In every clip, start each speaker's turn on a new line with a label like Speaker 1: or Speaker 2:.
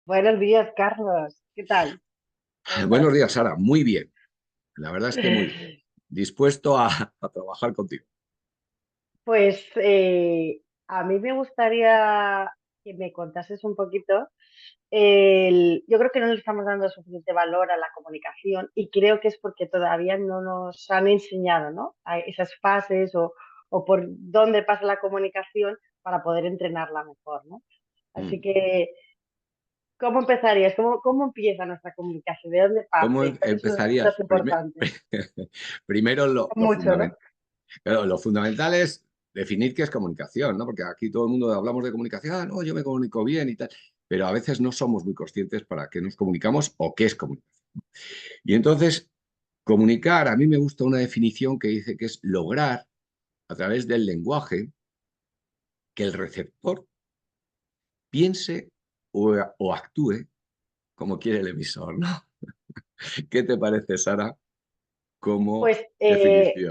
Speaker 1: Buenos días, Carlos. ¿Qué tal? ¿Cómo
Speaker 2: Buenos
Speaker 1: estás?
Speaker 2: días, Sara. Muy bien. La verdad es que muy bien. Dispuesto a trabajar contigo.
Speaker 1: Pues a mí me gustaría que me contases un poquito. Yo creo que no le estamos dando suficiente valor a la comunicación y creo que es porque todavía no nos han enseñado, ¿no? A esas fases o por dónde pasa la comunicación para poder entrenarla mejor, ¿no? Así
Speaker 2: Mm.
Speaker 1: que, ¿cómo empezarías? ¿Cómo empieza nuestra comunicación? ¿De dónde
Speaker 2: ¿Cómo
Speaker 1: parte? ¿Cuáles son los
Speaker 2: empezarías?
Speaker 1: puntos importantes?
Speaker 2: Primero, lo
Speaker 1: Mucho, ¿no?
Speaker 2: fundamental. Claro, lo fundamental es definir qué es comunicación, ¿no? Porque aquí todo el mundo hablamos de comunicación, no, yo me comunico bien y tal, pero a veces no somos muy conscientes para qué nos comunicamos o qué es comunicación. Y entonces, comunicar, a mí me gusta una definición que dice que es lograr a través del lenguaje que el receptor piense o actúe como quiere el emisor, ¿no? ¿Qué te parece, Sara, como
Speaker 1: Pues
Speaker 2: definición?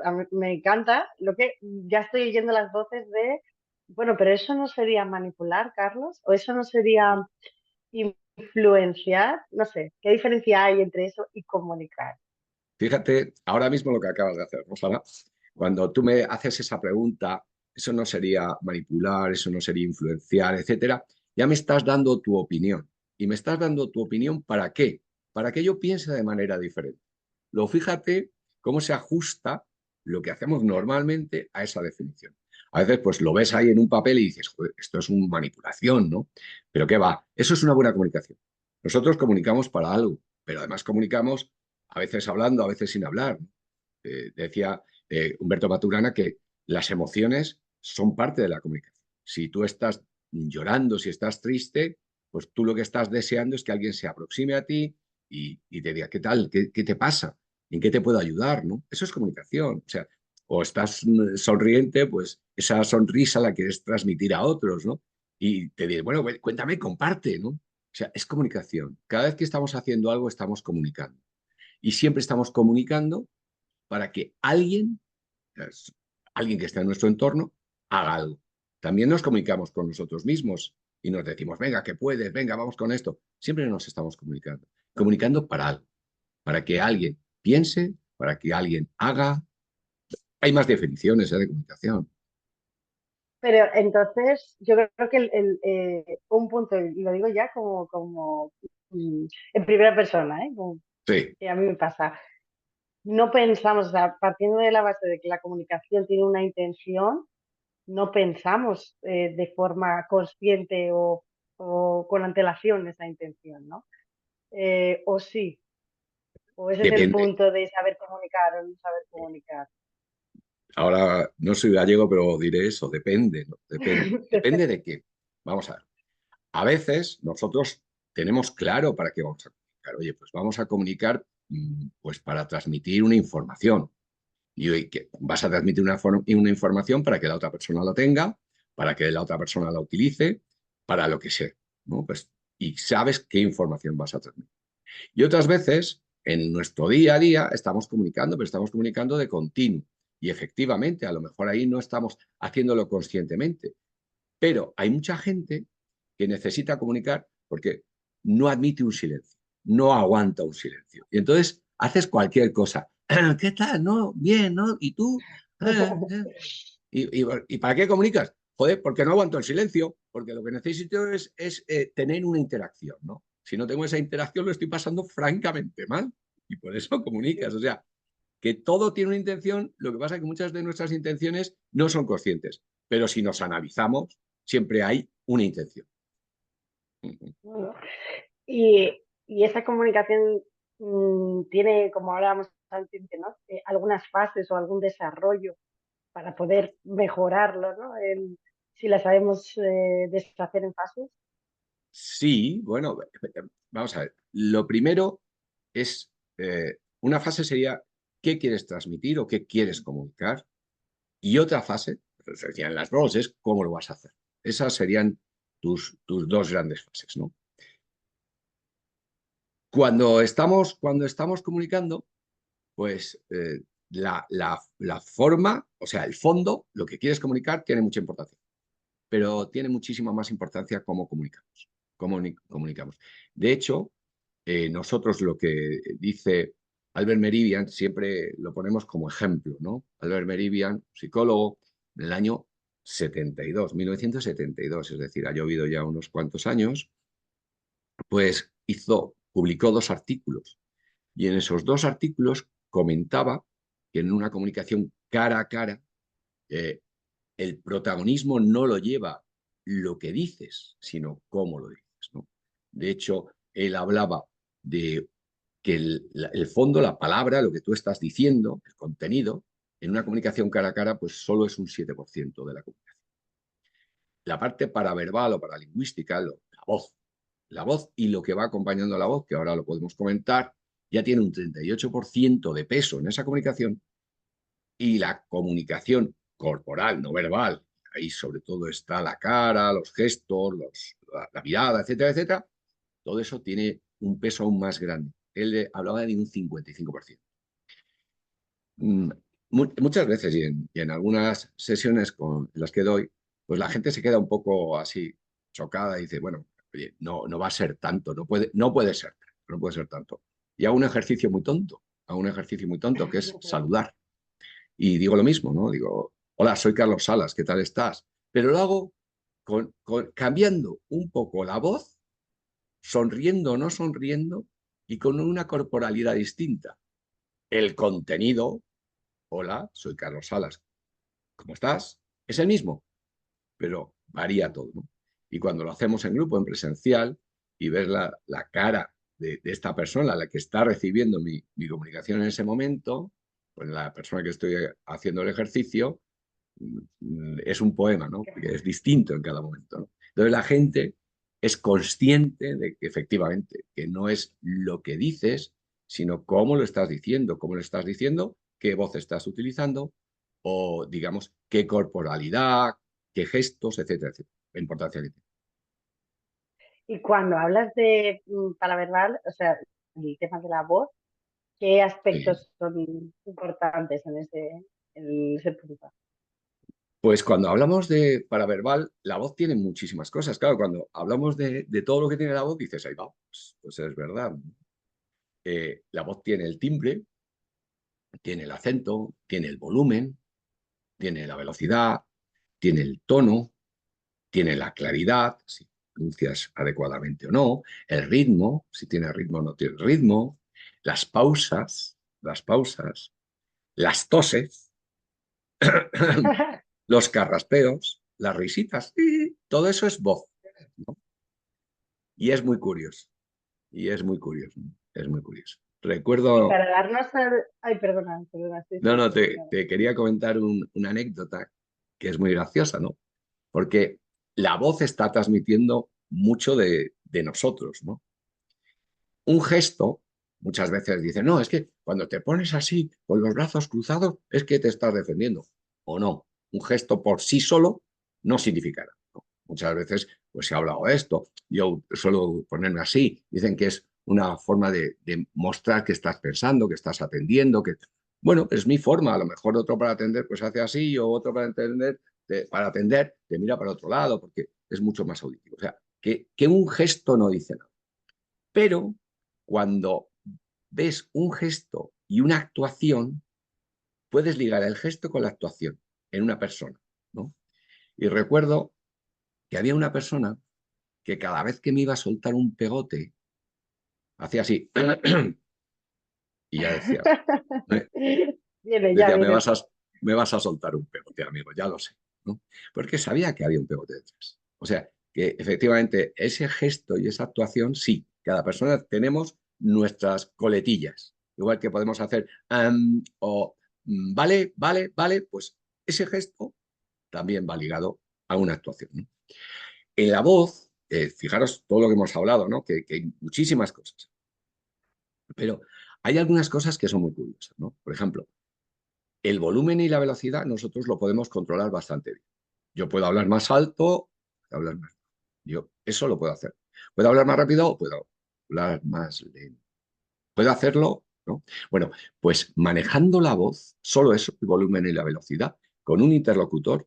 Speaker 1: a mí me encanta lo que ya estoy oyendo las voces de, bueno, pero eso no sería manipular, Carlos, o eso no sería influenciar, no sé, ¿qué diferencia hay entre eso y comunicar?
Speaker 2: Fíjate ahora mismo lo que acabas de hacer, ¿no, Sara? Cuando tú me haces esa pregunta, eso no sería manipular, eso no sería influenciar, etcétera. Ya me estás dando tu opinión. ¿Y me estás dando tu opinión para qué? Para que yo piense de manera diferente. Luego fíjate cómo se ajusta lo que hacemos normalmente a esa definición. A veces pues lo ves ahí en un papel y dices, joder, esto es una manipulación, ¿no? Pero ¿qué va? Eso es una buena comunicación. Nosotros comunicamos para algo, pero además comunicamos a veces hablando, a veces sin hablar. Decía Humberto Maturana que las emociones son parte de la comunicación. Si tú estás llorando, si estás triste, pues tú lo que estás deseando es que alguien se aproxime a ti y te diga, ¿qué tal? ¿Qué te pasa? ¿En qué te puedo ayudar? ¿No? Eso es comunicación. O sea, o estás sonriente, pues esa sonrisa la quieres transmitir a otros, ¿no? Y te diré, bueno, cuéntame, comparte, ¿no? O sea, es comunicación. Cada vez que estamos haciendo algo, estamos comunicando. Y siempre estamos comunicando para que alguien que está en nuestro entorno, haga algo. También nos comunicamos con nosotros mismos y nos decimos, venga, que puedes, venga, vamos con esto. Siempre nos estamos comunicando. Comunicando para algo, para que alguien piense, para que alguien haga. Hay más definiciones de comunicación.
Speaker 1: Pero entonces, yo creo que un punto, y lo digo ya en primera persona, ¿eh? Como
Speaker 2: Sí,
Speaker 1: que a mí me pasa. No pensamos, o sea, partiendo de la base de que la comunicación tiene una intención, no pensamos de forma consciente o con antelación esa intención, ¿no? O sí, o ese es el
Speaker 2: depende.
Speaker 1: punto de saber comunicar o no saber comunicar.
Speaker 2: Ahora no soy gallego, pero diré eso, depende, ¿no? Depende. ¿Depende de qué? Vamos a ver. A veces nosotros tenemos claro para qué vamos a comunicar. Oye, pues vamos a comunicar pues para transmitir una información. Y que vas a transmitir una información para que la otra persona la tenga, para que la otra persona la utilice, para lo que sea, ¿no? Pues, y sabes qué información vas a transmitir. Y otras veces, en nuestro día a día, estamos comunicando, pero estamos comunicando de continuo. Y efectivamente, a lo mejor ahí no estamos haciéndolo conscientemente, pero hay mucha gente que necesita comunicar porque no admite un silencio, no aguanta un silencio. Y entonces haces cualquier cosa. ¿Qué tal? ¿No? Bien, ¿no? ¿Y tú? ¿Y para qué comunicas? Joder, porque no aguanto el silencio, porque lo que necesito es tener una interacción, ¿no? Si no tengo esa interacción, lo estoy pasando francamente mal. Y por eso comunicas. O sea, que todo tiene una intención, lo que pasa es que muchas de nuestras intenciones no son conscientes, pero si nos analizamos, siempre hay una intención.
Speaker 1: Bueno, y esa comunicación tiene, como hablábamos antes, ¿no? Algunas fases o algún desarrollo para poder mejorarlo, ¿no? Si la sabemos deshacer en fases.
Speaker 2: Sí, bueno, vamos a ver. Lo primero es, una fase sería qué quieres transmitir o qué quieres comunicar. Y otra fase, pues, serían las dos, es cómo lo vas a hacer. Esas serían tus dos grandes fases, ¿no? Cuando estamos comunicando, pues la forma, o sea, el fondo, lo que quieres comunicar, tiene mucha importancia. pero tiene muchísima más importancia cómo comunicamos. Comunicamos. De hecho, nosotros lo que dice Albert Mehrabian siempre lo ponemos como ejemplo, ¿no? Albert Mehrabian, psicólogo, en el año 72, 1972, es decir, ha llovido ya unos cuantos años, pues publicó 2 artículos y en esos 2 artículos comentaba que en una comunicación cara a cara eh, el protagonismo no lo lleva lo que dices, sino cómo lo dices, ¿no? De hecho, él hablaba de que el fondo, la palabra, lo que tú estás diciendo, el contenido, en una comunicación cara a cara, pues solo es un 7% de la comunicación. La parte paraverbal o paralingüística, la voz y lo que va acompañando a la voz, que ahora lo podemos comentar, ya tiene un 38% de peso en esa comunicación, y la comunicación corporal, no verbal, ahí sobre todo está la cara, los gestos, la mirada, etcétera, etcétera, todo eso tiene un peso aún más grande. Él hablaba de un 55%. Muchas veces y en algunas sesiones en las que doy, pues la gente se queda un poco así chocada y dice, bueno, oye, no va a ser tanto, no puede ser, no puede ser tanto. Y hago un ejercicio muy tonto, que es saludar. Y digo lo mismo, ¿no? Digo, hola, soy Carlos Salas, ¿qué tal estás? Pero lo hago cambiando un poco la voz, sonriendo o no sonriendo, y con una corporalidad distinta. El contenido, hola, soy Carlos Salas, ¿cómo estás? Es el mismo, pero varía todo, ¿no? Y cuando lo hacemos en grupo, en presencial, y ver la cara de esta persona, la que está recibiendo mi comunicación en ese momento, pues la persona que estoy haciendo el ejercicio, es un poema, ¿no? Porque es distinto en cada momento, ¿no? Entonces la gente es consciente de que efectivamente que no es lo que dices, sino cómo lo estás diciendo, qué voz estás utilizando, o digamos, qué corporalidad, qué gestos, etcétera, etcétera. La importancia que tiene.
Speaker 1: Y cuando hablas de paraverbal, o sea, el tema de la voz, ¿qué
Speaker 2: Sí.
Speaker 1: aspectos son importantes en ese punto?
Speaker 2: Pues cuando hablamos de paraverbal, la voz tiene muchísimas cosas. Claro, cuando hablamos de todo lo que tiene la voz, dices, ahí va, pues es verdad. La voz tiene el timbre, tiene el acento, tiene el volumen, tiene la velocidad, tiene el tono, tiene la claridad, si pronuncias adecuadamente o no, el ritmo, si tiene ritmo o no tiene ritmo, las pausas, las toses, los carraspeos, las risitas, y todo eso es voz, ¿no? Y es muy curioso, y es muy curioso, ¿no? Es muy curioso.
Speaker 1: Y
Speaker 2: Recuerdo,
Speaker 1: para darnos al... Ay, perdona, perdona, sí,
Speaker 2: no,
Speaker 1: sí,
Speaker 2: no,
Speaker 1: continúa.
Speaker 2: te quería comentar una anécdota que es muy graciosa, ¿no? Porque la voz está transmitiendo mucho de nosotros, ¿no? Un gesto, muchas veces dicen, no, es que cuando te pones así con los brazos cruzados es que te estás defendiendo. O no, un gesto por sí solo no significa nada, ¿no? Muchas veces pues se ha hablado de esto, yo suelo ponerme así, dicen que es una forma de mostrar que estás pensando, que estás atendiendo, que bueno, es mi forma, a lo mejor otro para atender pues hace así, o otro para atender te mira para otro lado, porque es mucho más auditivo. O sea, que un gesto no dice nada. Pero cuando ves un gesto y una actuación, puedes ligar el gesto con la actuación en una persona, ¿no? Y recuerdo que había una persona que cada vez que me iba a soltar un pegote, hacía así, y ya decía,
Speaker 1: Viene, ya
Speaker 2: decía,
Speaker 1: viene.
Speaker 2: me vas a soltar un pegote, amigo, ya lo sé, ¿no? Porque sabía que había un pegote detrás. O sea, que efectivamente ese gesto y esa actuación, sí, cada persona tenemos nuestras coletillas. Igual que podemos hacer o vale, vale, vale, pues ese gesto también va ligado a una actuación, ¿no? En la voz, fijaros todo lo que hemos hablado, ¿no? Que hay muchísimas cosas, pero hay algunas cosas que son muy curiosas, ¿no? Por ejemplo, el volumen y la velocidad nosotros lo podemos controlar bastante bien. Yo puedo hablar más alto, puedo hablar más. Yo eso lo puedo hacer. ¿Puedo hablar más rápido o puedo hablar más lento? ¿Puedo hacerlo? ¿No? Bueno, pues manejando la voz, solo eso, el volumen y la velocidad, con un interlocutor,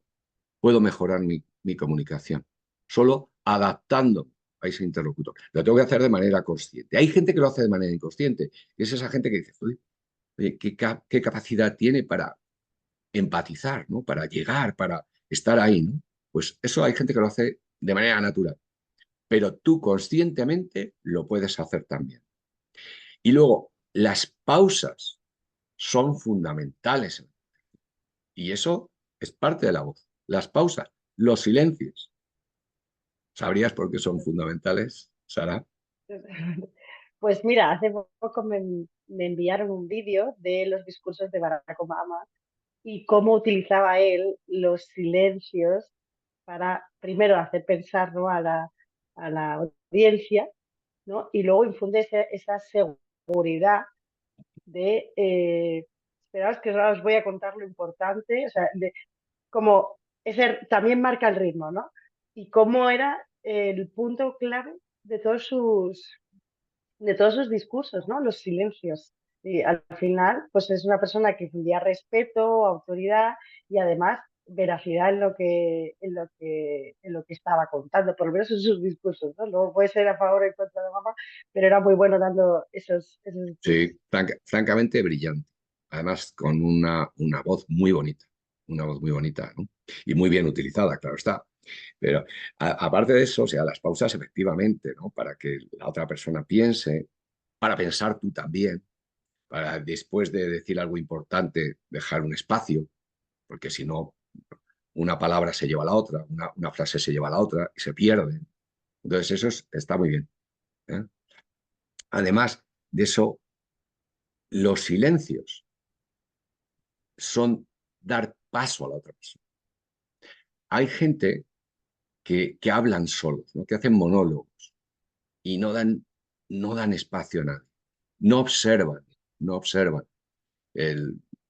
Speaker 2: puedo mejorar mi comunicación, solo adaptando a ese interlocutor. Lo tengo que hacer de manera consciente. Hay gente que lo hace de manera inconsciente, y es esa gente que dice, oye, ¿qué capacidad tiene para empatizar, ¿no? Para llegar, para estar ahí, ¿no? Pues eso hay gente que lo hace de manera natural, pero tú conscientemente lo puedes hacer también. Y luego, las pausas son fundamentales y eso es parte de la voz. Las pausas, los silencios. ¿Sabrías por qué son fundamentales, Sara?
Speaker 1: Pues mira, hace poco me enviaron un vídeo de los discursos de Barack Obama y cómo utilizaba él los silencios para primero hacer pensar, ¿no?, a la audiencia, ¿no? Y luego infunde esa seguridad de, esperaos que ahora os voy a contar lo importante, o sea, de como ese también marca el ritmo, ¿no? Y cómo era el punto clave de de todos sus discursos, ¿no? Los silencios. Y al final, pues es una persona que infundía respeto, autoridad y además veracidad en en lo que estaba contando, por lo menos en sus discursos, ¿no? Luego puede ser a favor o en contra de mamá, pero era muy bueno dando esos discursos.
Speaker 2: Sí, francamente brillante. Además, con una voz muy bonita, una voz muy bonita, ¿no? Y muy bien utilizada, claro está. Pero aparte de eso, o sea, las pausas efectivamente, ¿no? Para que la otra persona piense, para pensar tú también, para después de decir algo importante dejar un espacio, porque si no, una palabra se lleva a la otra, una frase se lleva a la otra y se pierde. Entonces, está muy bien, ¿eh? Además de eso, los silencios son dar paso a la otra persona. Hay gente que hablan solos, ¿no? Que hacen monólogos y no dan espacio a nadie, no observan, no observan.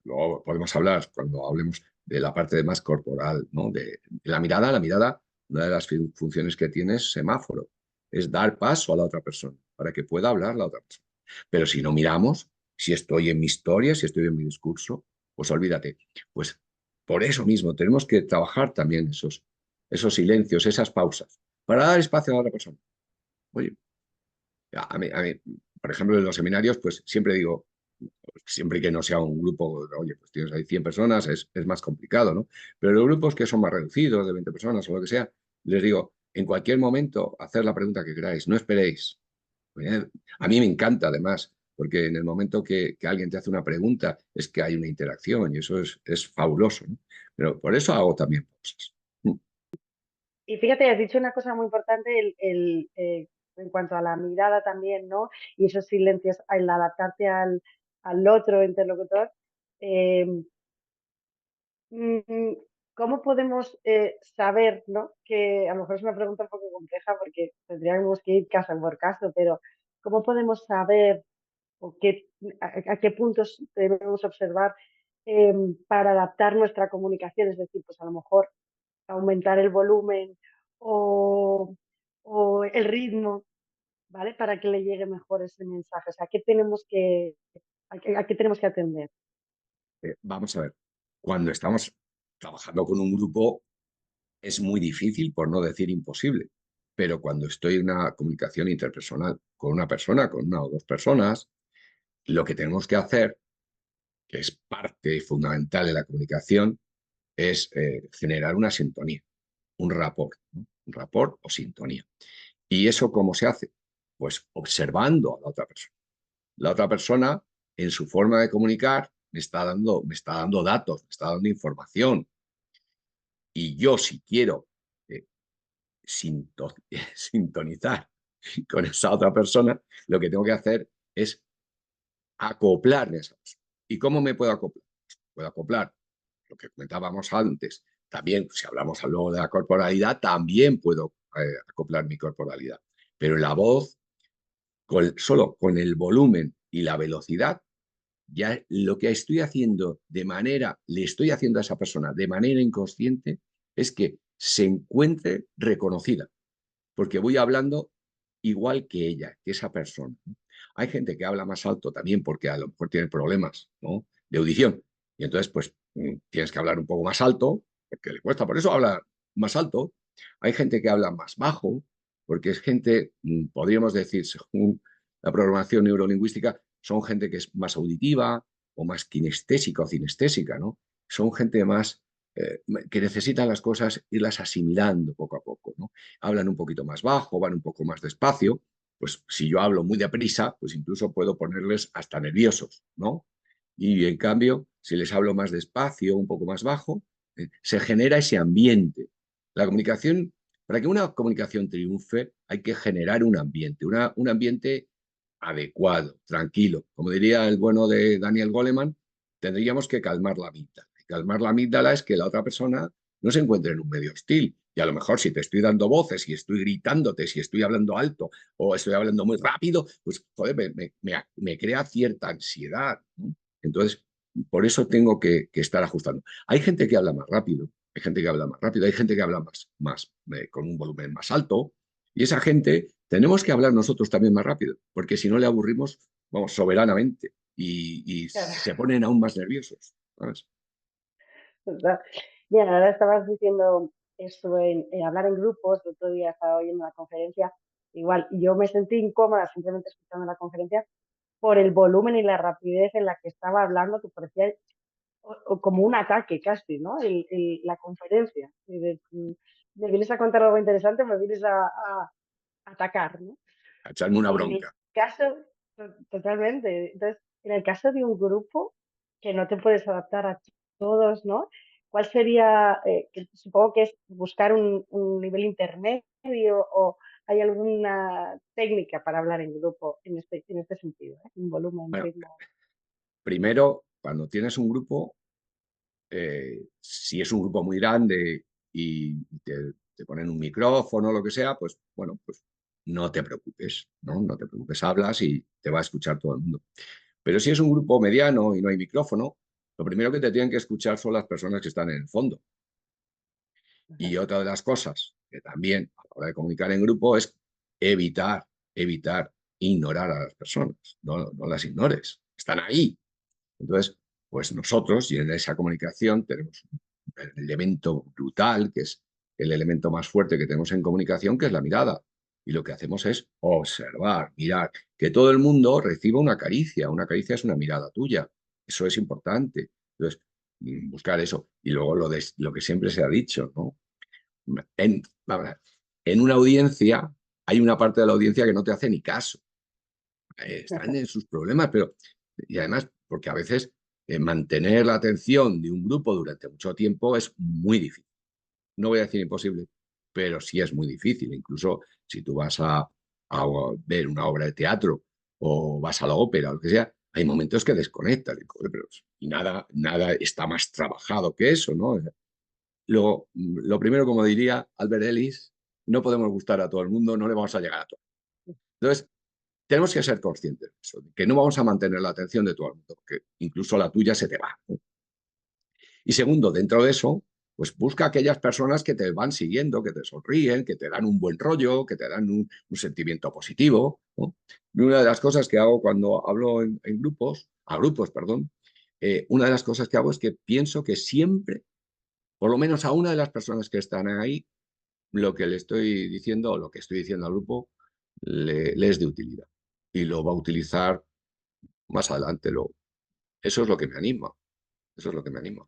Speaker 2: Luego podemos hablar cuando hablemos de la parte más corporal, ¿no? De la mirada, una de las funciones que tiene es semáforo, es dar paso a la otra persona para que pueda hablar la otra persona. Pero si no miramos, si estoy en mi historia, si estoy en mi discurso, pues olvídate. Pues por eso mismo tenemos que trabajar también esos silencios, esas pausas, para dar espacio a la otra persona. Oye, por ejemplo, en los seminarios, pues siempre digo, siempre que no sea un grupo, oye, pues tienes ahí 100 personas, es más complicado, ¿no? Pero los grupos que son más reducidos, de 20 personas o lo que sea, les digo, en cualquier momento, hacer la pregunta que queráis, no esperéis. A mí me encanta, además, porque en el momento que alguien te hace una pregunta es que hay una interacción y eso es fabuloso, ¿no? Pero por eso hago también cosas.
Speaker 1: Y fíjate, has dicho una cosa muy importante en cuanto a la mirada también, ¿no? Y esos silencios, al adaptarte al otro interlocutor. Eh, mm, ¿Cómo podemos saber, ¿no? Que a lo mejor es una pregunta un poco compleja porque tendríamos que ir caso por caso, pero ¿cómo podemos saber o a qué puntos debemos observar eh, para adaptar nuestra comunicación? Es decir, pues a lo mejor aumentar el volumen o, o el ritmo, ¿vale? Para que le llegue mejor ese mensaje. O sea, a qué tenemos que atender?
Speaker 2: Vamos a ver, cuando estamos trabajando con un grupo es muy difícil, por no decir imposible, pero cuando estoy en una comunicación interpersonal con una persona, con una o dos personas, lo que tenemos que hacer, que es parte fundamental de la comunicación, es generar una sintonía, un rapport, ¿no? Un rapport o sintonía. ¿Y eso cómo se hace? Pues observando a la otra persona. La otra persona, en su forma de comunicar, me está dando datos, me está dando información. Y yo, si quiero eh, sinto sintonizar con esa otra persona, lo que tengo que hacer es acoplarme a esa persona. ¿Y cómo me puedo acoplar? Puedo acoplar lo que comentábamos antes. También, si hablamos luego de la corporalidad, también puedo acoplar mi corporalidad. Pero la voz, solo con el volumen y la velocidad, ya lo que estoy haciendo le estoy haciendo a esa persona de manera inconsciente, es que se encuentre reconocida, porque voy hablando igual que ella, que esa persona. Hay gente que habla más alto también porque a lo mejor tiene problemas, ¿no?, de audición. Y entonces, pues, tienes que hablar un poco más alto, porque le cuesta. Por eso habla más alto, Hay gente que habla más bajo, porque es gente, podríamos decir, según la programación neurolingüística, son gente que es más auditiva o más kinestésica o cinestésica, ¿no? Son gente más que necesitan las cosas irlas asimilando poco a poco, ¿no? Hablan un poquito más bajo, van un poco más despacio. Pues si yo hablo muy deprisa, pues incluso puedo ponerles hasta nerviosos, ¿no? Y en cambio, si les hablo más despacio, un poco más bajo, se genera ese ambiente. La comunicación, para que una comunicación triunfe, hay que generar un ambiente adecuado, tranquilo. Como diría el bueno de Daniel Goleman, tendríamos que calmar la amígdala. Y calmar la amígdala es que la otra persona no se encuentre en un medio hostil. Y a lo mejor si te estoy dando voces, si estoy gritándote, si estoy hablando alto o estoy hablando muy rápido, pues joder, me crea cierta ansiedad, ¿no? Entonces, por eso tengo que estar ajustando. Hay gente que habla más rápido, hay gente que habla más rápido, hay gente que habla con un volumen más alto, y esa gente tenemos que hablar nosotros también más rápido, porque si no le aburrimos, vamos, soberanamente, y
Speaker 1: Claro.
Speaker 2: se ponen aún más nerviosos, ¿sabes?
Speaker 1: ¿Verdad? Bien, ahora estabas diciendo esto en hablar en grupos. El otro día estaba oyendo una conferencia. Igual, yo me sentí incómoda simplemente escuchando la conferencia por el volumen y la rapidez en la que estaba hablando, que parecía o como un ataque casi, ¿no? La conferencia. Me vienes a contar algo interesante, me vienes a atacar, ¿no?
Speaker 2: A echarme una
Speaker 1: Y en el
Speaker 2: bronca.
Speaker 1: caso, totalmente. Entonces, en el caso de un grupo que no te puedes adaptar a todos, ¿no? ¿Cuál sería, que supongo que es buscar un nivel intermedio, o hay alguna técnica para hablar en grupo en este sentido, ¿eh? Un volumen,
Speaker 2: Bueno,
Speaker 1: ritmo.
Speaker 2: primero, cuando tienes un grupo, si es un grupo muy grande y te ponen un micrófono o lo que sea, pues bueno, pues no te preocupes, ¿no? No te preocupes, hablas y te va a escuchar todo el mundo. Pero si es un grupo mediano y no hay micrófono, lo primero que te tienen que escuchar son las personas que están en el fondo. Y otra de las cosas que también a la hora de comunicar en grupo es evitar ignorar a las personas. No las ignores, están ahí. Entonces, pues nosotros, y en esa comunicación tenemos un elemento brutal, que es el elemento más fuerte que tenemos en comunicación, que es la mirada. Y lo que hacemos es observar, mirar, que todo el mundo reciba una caricia. Una caricia es una mirada tuya. Eso es importante. Entonces, buscar eso. Y luego lo que siempre se ha dicho, ¿no? Vamos a ver, en una audiencia hay una parte de la audiencia que no te hace ni caso. Están en sus problemas, pero y además, porque a veces mantener la atención de un grupo durante mucho tiempo es muy difícil. No voy a decir imposible, pero sí es muy difícil. Incluso si tú vas a ver una obra de teatro o vas a la ópera o lo que sea, hay momentos que desconectas. Y nada está más trabajado que eso, ¿no? Lo primero, como diría Albert Ellis, no podemos gustar a todo el mundo, no le vamos a llegar a todo. Entonces, tenemos que ser conscientes de eso, de que no vamos a mantener la atención de todo el mundo, porque incluso la tuya se te va, ¿no? Y segundo, dentro de eso, pues busca aquellas personas que te van siguiendo, que te sonríen, que te dan un buen rollo, que te dan un sentimiento positivo, ¿no? Y una de las cosas que hago cuando hablo en grupos, a grupos, perdón, una de las cosas que hago es que pienso que siempre, por lo menos a una de las personas que están ahí, lo que le estoy diciendo o lo que estoy diciendo al grupo le es de utilidad y lo va a utilizar más adelante. Eso es lo que me anima. Eso es lo que me anima.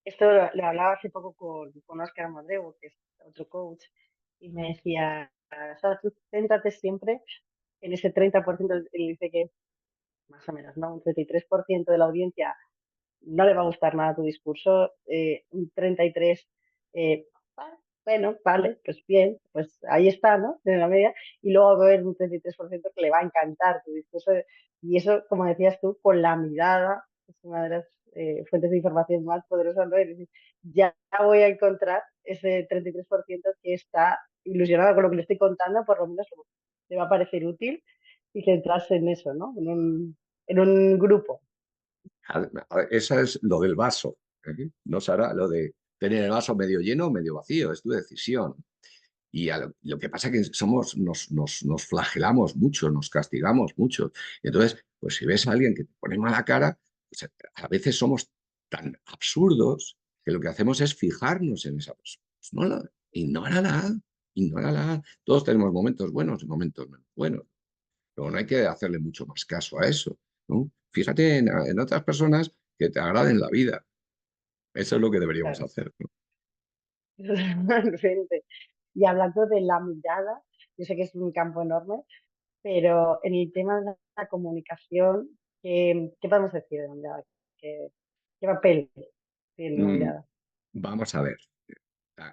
Speaker 1: Esto lo hablaba hace poco con Óscar Mondrego, que es otro coach, y me decía, Sara, tú céntrate siempre en ese 30%. Él dice que más o menos, ¿no? Un 33% de la audiencia no le va a gustar nada tu discurso, un 33%, bueno, vale, pues bien, pues ahí está, ¿no? En la media, y luego va a haber un 33% que le va a encantar tu discurso, y eso, como decías tú, con la mirada, es una de las fuentes de información más poderosas, ¿no? Es decir, ya voy a encontrar ese 33% que está ilusionado con lo que le estoy contando, por lo menos le va a parecer útil, y centrarse en eso, ¿no? En un grupo.
Speaker 2: Esa es lo del vaso, ¿eh? No será lo de tener el vaso medio lleno o medio vacío, es tu decisión. Y lo que pasa es que nos flagelamos mucho, nos castigamos mucho. Y entonces, pues si ves a alguien que te pone mala cara, pues a veces somos tan absurdos que lo que hacemos es fijarnos en esa persona. Pues no, Ignórala, ignórala. Todos tenemos momentos buenos y momentos menos buenos. Pero no hay que hacerle mucho más caso a eso, ¿no? Fíjate en otras personas que te agraden la vida. Eso es lo que deberíamos
Speaker 1: Claro,
Speaker 2: hacer, ¿no?
Speaker 1: totalmente. Y hablando de la mirada, yo sé que es un campo enorme, pero en el tema de la comunicación, ¿qué podemos decir de la mirada? ¿Qué, qué papel tiene la
Speaker 2: Mm,
Speaker 1: mirada?
Speaker 2: vamos a ver.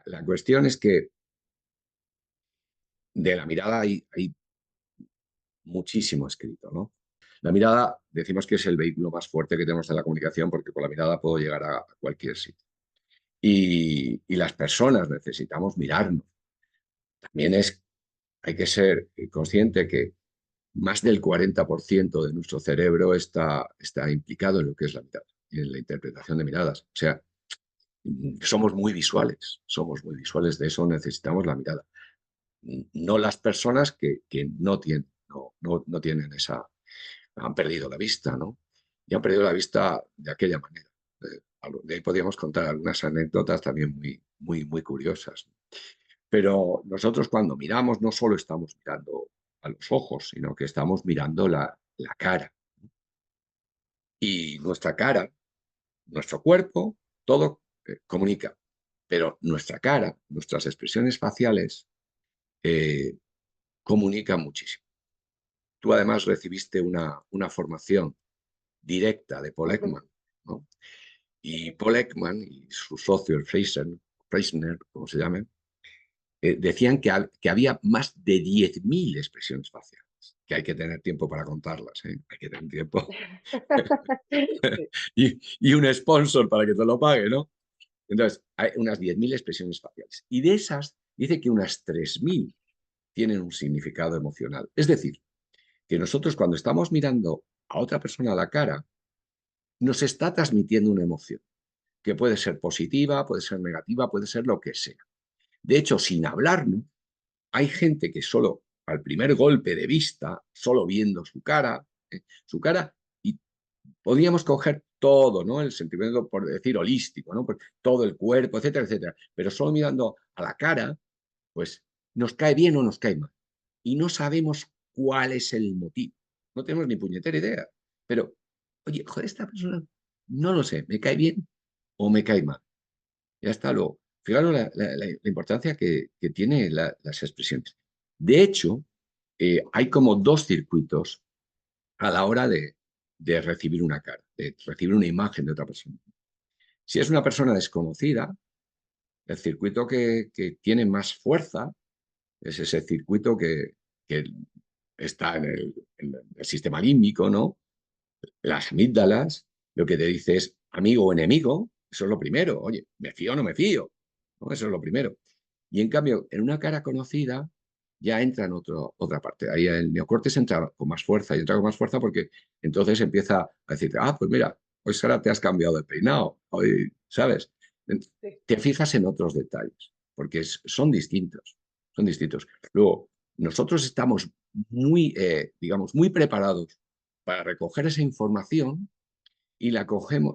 Speaker 2: La cuestión es que de la mirada hay muchísimo escrito, ¿no? La mirada, decimos que es el vehículo más fuerte que tenemos en la comunicación porque con la mirada puedo llegar a cualquier sitio. Y las personas necesitamos mirarnos. También hay que ser consciente que más del 40% de nuestro cerebro está implicado en lo que es la mirada, en la interpretación de miradas. O sea, somos muy visuales, de eso necesitamos la mirada. No las personas que no tienen esa, han perdido la vista, ¿no? Y han perdido la vista de aquella manera. De ahí podríamos contar algunas anécdotas también muy curiosas. Pero nosotros cuando miramos no solo estamos mirando a los ojos, sino que estamos mirando la cara. Y nuestra cara, nuestro cuerpo, todo comunica. Pero nuestra cara, nuestras expresiones faciales eh, comunican muchísimo. Tú además recibiste una formación directa de Paul Ekman, ¿no? Y Paul Ekman y su socio, el Freisner, como se llame, decían que había más de 10.000 expresiones faciales, que hay que tener tiempo para contarlas, ¿eh? Hay que tener tiempo
Speaker 1: Sí.
Speaker 2: y un sponsor para que te lo pague, ¿no? Entonces, hay unas 10.000 expresiones faciales. Y de esas, dice que unas 3.000 tienen un significado emocional. Es decir, que nosotros cuando estamos mirando a otra persona a la cara, nos está transmitiendo una emoción, que puede ser positiva, puede ser negativa, puede ser lo que sea. De hecho, sin hablarnos, hay gente que solo al primer golpe de vista, solo viendo su cara, y podríamos coger todo, ¿no? El sentimiento, por decir, holístico, ¿no? Todo el cuerpo, etcétera, etcétera. Pero solo mirando a la cara, pues nos cae bien o nos cae mal. Y no sabemos cuál es el motivo. No tenemos ni puñetera idea. Pero, oye, joder, esta persona, no lo sé, ¿me cae bien o me cae mal? Ya está, luego. Fijaros la importancia que tiene las expresiones. De hecho, hay como dos circuitos a la hora de recibir una cara, de recibir una imagen de otra persona. Si es una persona desconocida, el circuito que tiene más fuerza es ese circuito que está en el sistema límbico, ¿no? Las amígdalas, lo que te dice es amigo o enemigo, eso es lo primero. Oye, ¿me fío o no me fío? ¿No? Eso es lo primero. Y en cambio, en una cara conocida ya entra en otra parte. Ahí el neocortes entra con más fuerza y entra con más fuerza porque entonces empieza a decirte, ah, pues mira, hoy Sara te has cambiado de peinado, hoy, ¿sabes?
Speaker 1: Sí.
Speaker 2: Te fijas en otros detalles porque son distintos, son distintos. Luego, nosotros estamos digamos, muy preparados para recoger esa información y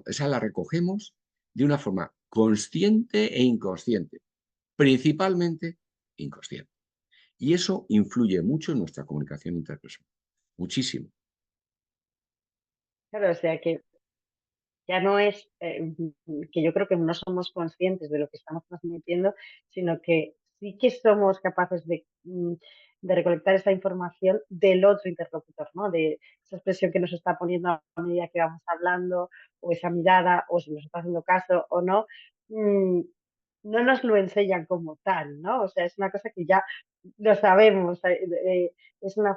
Speaker 2: esa la recogemos de una forma consciente e inconsciente, principalmente inconsciente. Y eso influye mucho en nuestra comunicación interpersonal, muchísimo.
Speaker 1: Claro, o sea que ya no es que yo creo que no somos conscientes de lo que estamos transmitiendo, sino que sí que somos capaces de recolectar esa información del otro interlocutor, ¿no? De esa expresión que nos está poniendo a medida que vamos hablando, o esa mirada, o si nos está haciendo caso o no. Mm, no nos lo enseñan como tal, ¿no? O sea, es una cosa que ya lo sabemos, es una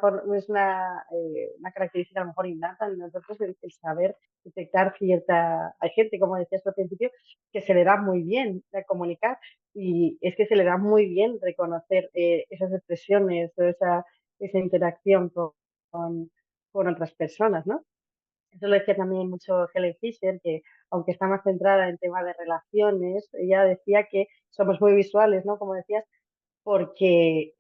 Speaker 1: característica a lo mejor innata en nosotros el saber detectar cierta... Hay gente, como decías al principio, que se le da muy bien de comunicar y es que se le da muy bien reconocer esas expresiones o esa interacción con otras personas, ¿no? Eso lo decía también mucho Helen Fisher, que aunque está más centrada en temas de relaciones, ella decía que somos muy visuales, ¿no? Como decías, porque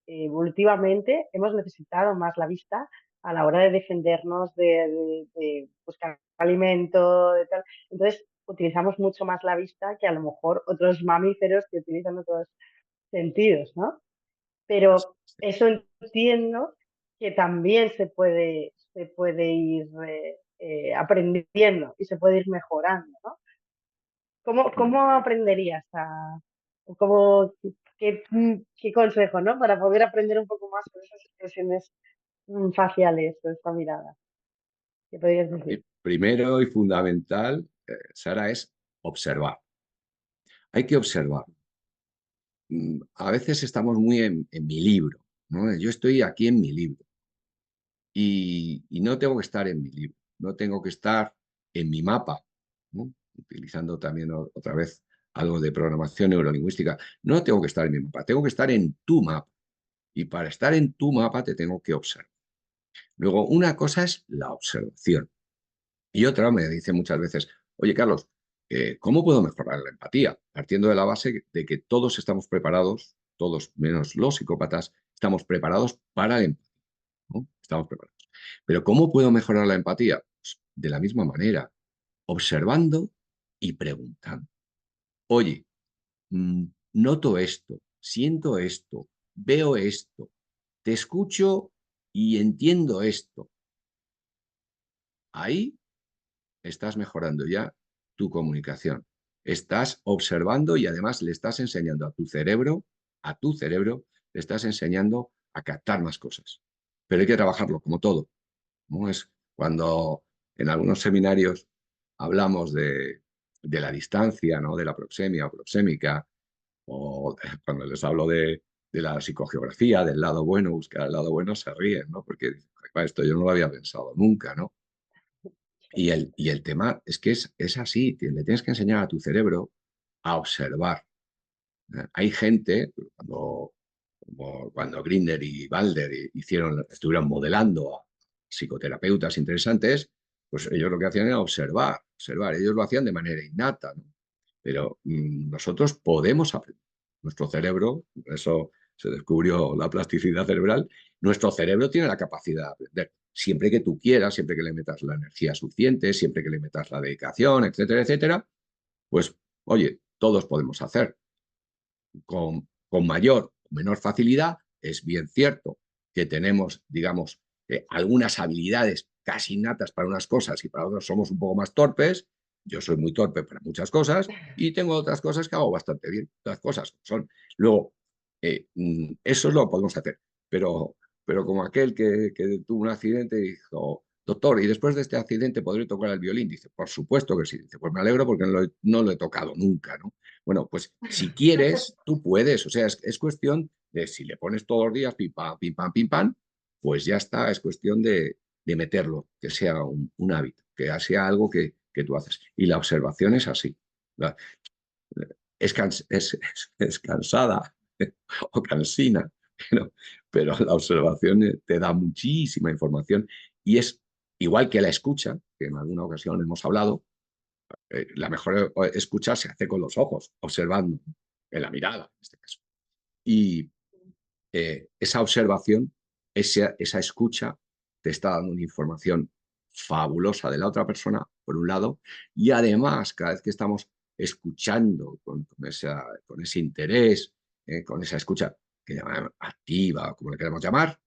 Speaker 1: evolutivamente hemos necesitado más la vista a la hora de defendernos, de buscar alimento, de tal. Entonces, utilizamos mucho más la vista que a lo mejor otros mamíferos que utilizan otros sentidos, ¿no? Pero eso entiendo que también se puede ir aprendiendo y se puede ir mejorando, ¿no? ¿Cómo aprenderías o qué consejo, ¿no? Para poder aprender un poco más sobre esas expresiones faciales o esta mirada, ¿qué podrías decir?
Speaker 2: Primero y fundamental, Sara, es observar. Hay que observar. A veces estamos muy en mi libro, ¿no? Yo estoy aquí en mi libro y no tengo que estar en mi libro, no tengo que estar en mi mapa, ¿no? Utilizando también otra vez algo de programación neurolingüística. No tengo que estar en mi mapa, tengo que estar en tu mapa. Y para estar en tu mapa te tengo que observar. Luego, una cosa es la observación y otra me dice muchas veces, oye, Carlos, ¿cómo puedo mejorar la empatía? Partiendo de la base de que todos estamos preparados, todos menos los psicópatas, estamos preparados para la empatía, ¿no? Estamos preparados. Pero ¿cómo puedo mejorar la empatía? Pues de la misma manera, observando y preguntando. Oye, noto esto, siento esto, veo esto, te escucho y entiendo esto. Ahí estás mejorando ya tu comunicación. Estás observando y además le estás enseñando a tu cerebro, le estás enseñando a captar más cosas. Pero hay que trabajarlo como todo, ¿no? Es cuando en algunos seminarios hablamos de la distancia, ¿no? De la proxemia o proxémica, o cuando les hablo de la psicogeografía, del lado bueno, buscar el lado bueno, se ríen, ¿no? Porque dicen, esto yo no lo había pensado nunca, ¿no? Y el tema es que es así, le tienes que enseñar a tu cerebro a observar. Hay gente, cuando Grinder y Balder estuvieron modelando a psicoterapeutas interesantes, pues ellos lo que hacían era observar, observar. Ellos lo hacían de manera innata, ¿no? Pero nosotros podemos aprender. Nuestro cerebro, eso se descubrió la plasticidad cerebral, nuestro cerebro tiene la capacidad de aprender. Siempre que tú quieras, siempre que le metas la energía suficiente, siempre que le metas la dedicación, etcétera, etcétera, pues, oye, todos podemos hacer con mayor o menor facilidad. Es bien cierto que tenemos, digamos, algunas habilidades casi innatas para unas cosas y para otras somos un poco más torpes. Yo soy muy torpe para muchas cosas y tengo otras cosas que hago bastante bien. Otras cosas son. Luego, eso lo podemos hacer. Pero como aquel que tuvo un accidente y dijo, doctor, ¿y después de este accidente podré tocar el violín? Dice, por supuesto que sí. Dice, pues me alegro porque no lo he tocado nunca, ¿no? Bueno, pues si quieres, tú puedes. O sea, es cuestión de si le pones todos los días pim, pam, pim, pam, pues ya está. Es cuestión de meterlo, que sea un hábito, que sea algo que tú haces. Y la observación es así. La- es cansada o cansina, pero la observación te da muchísima información y es igual que la escucha, que en alguna ocasión hemos hablado. La mejor escucha se hace con los ojos, observando, en la mirada, en este caso. Y esa observación, esa escucha, te está dando una información fabulosa de la otra persona, por un lado, y además, cada vez que estamos escuchando con ese interés, con esa escucha que llamamos activa, como le queremos llamar,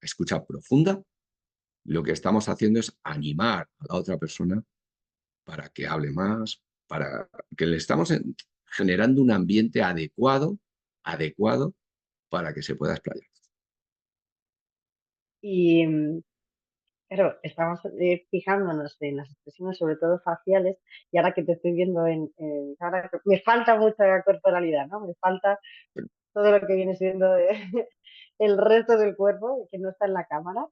Speaker 2: escucha profunda, lo que estamos haciendo es animar a la otra persona para que hable más, para que le estamos generando un ambiente adecuado para que se pueda explayar.
Speaker 1: Y claro, estamos fijándonos en las expresiones, sobre todo faciales, y ahora que te estoy viendo ahora me falta mucha corporalidad, ¿no? Me falta todo lo que viene siendo el resto del cuerpo, que no está en la cámara.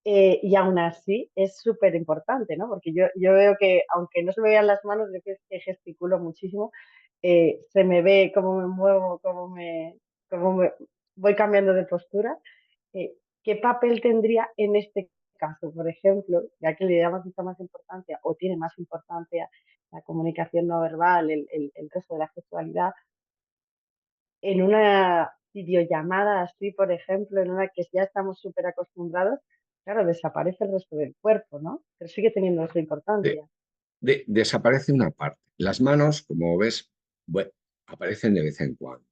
Speaker 1: Y aún así es súper importante, ¿no? Porque yo veo que, aunque no se me vean las manos, yo que gesticulo muchísimo, se me ve cómo me muevo, cómo me voy cambiando de postura. ¿Qué papel tendría en este caso, por ejemplo, ya que le damos mucha más importancia o tiene más importancia la comunicación no verbal, el resto de la gestualidad, en una videollamada así, por ejemplo, en una que ya estamos súper acostumbrados, claro, desaparece el resto del cuerpo, ¿no? Pero sigue teniendo su
Speaker 2: De,
Speaker 1: importancia.
Speaker 2: desaparece una parte. Las manos, como ves, bueno, aparecen de vez en cuando.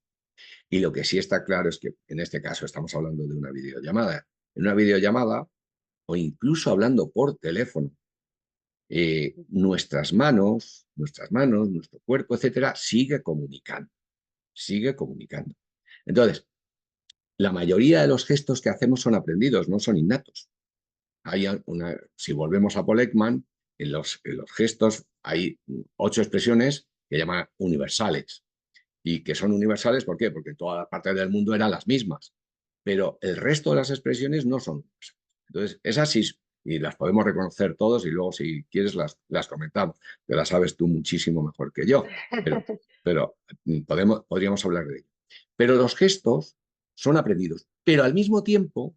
Speaker 2: Y lo que sí está claro es que en este caso estamos hablando de una videollamada. En una videollamada o incluso hablando por teléfono, nuestras manos, nuestro cuerpo, etcétera, sigue comunicando, sigue comunicando. Entonces, la mayoría de los gestos que hacemos son aprendidos, no son innatos. Si volvemos a Paul Ekman, en los gestos hay 8 expresiones que llaman universales. Y que son universales, ¿por qué? Porque en toda la parte del mundo eran las mismas. Pero el resto de las expresiones no son universales. Entonces, esas sí, y las podemos reconocer todos y luego si quieres las comentamos, que las sabes tú muchísimo mejor que yo, pero podríamos hablar de ello. Pero los gestos son aprendidos, pero al mismo tiempo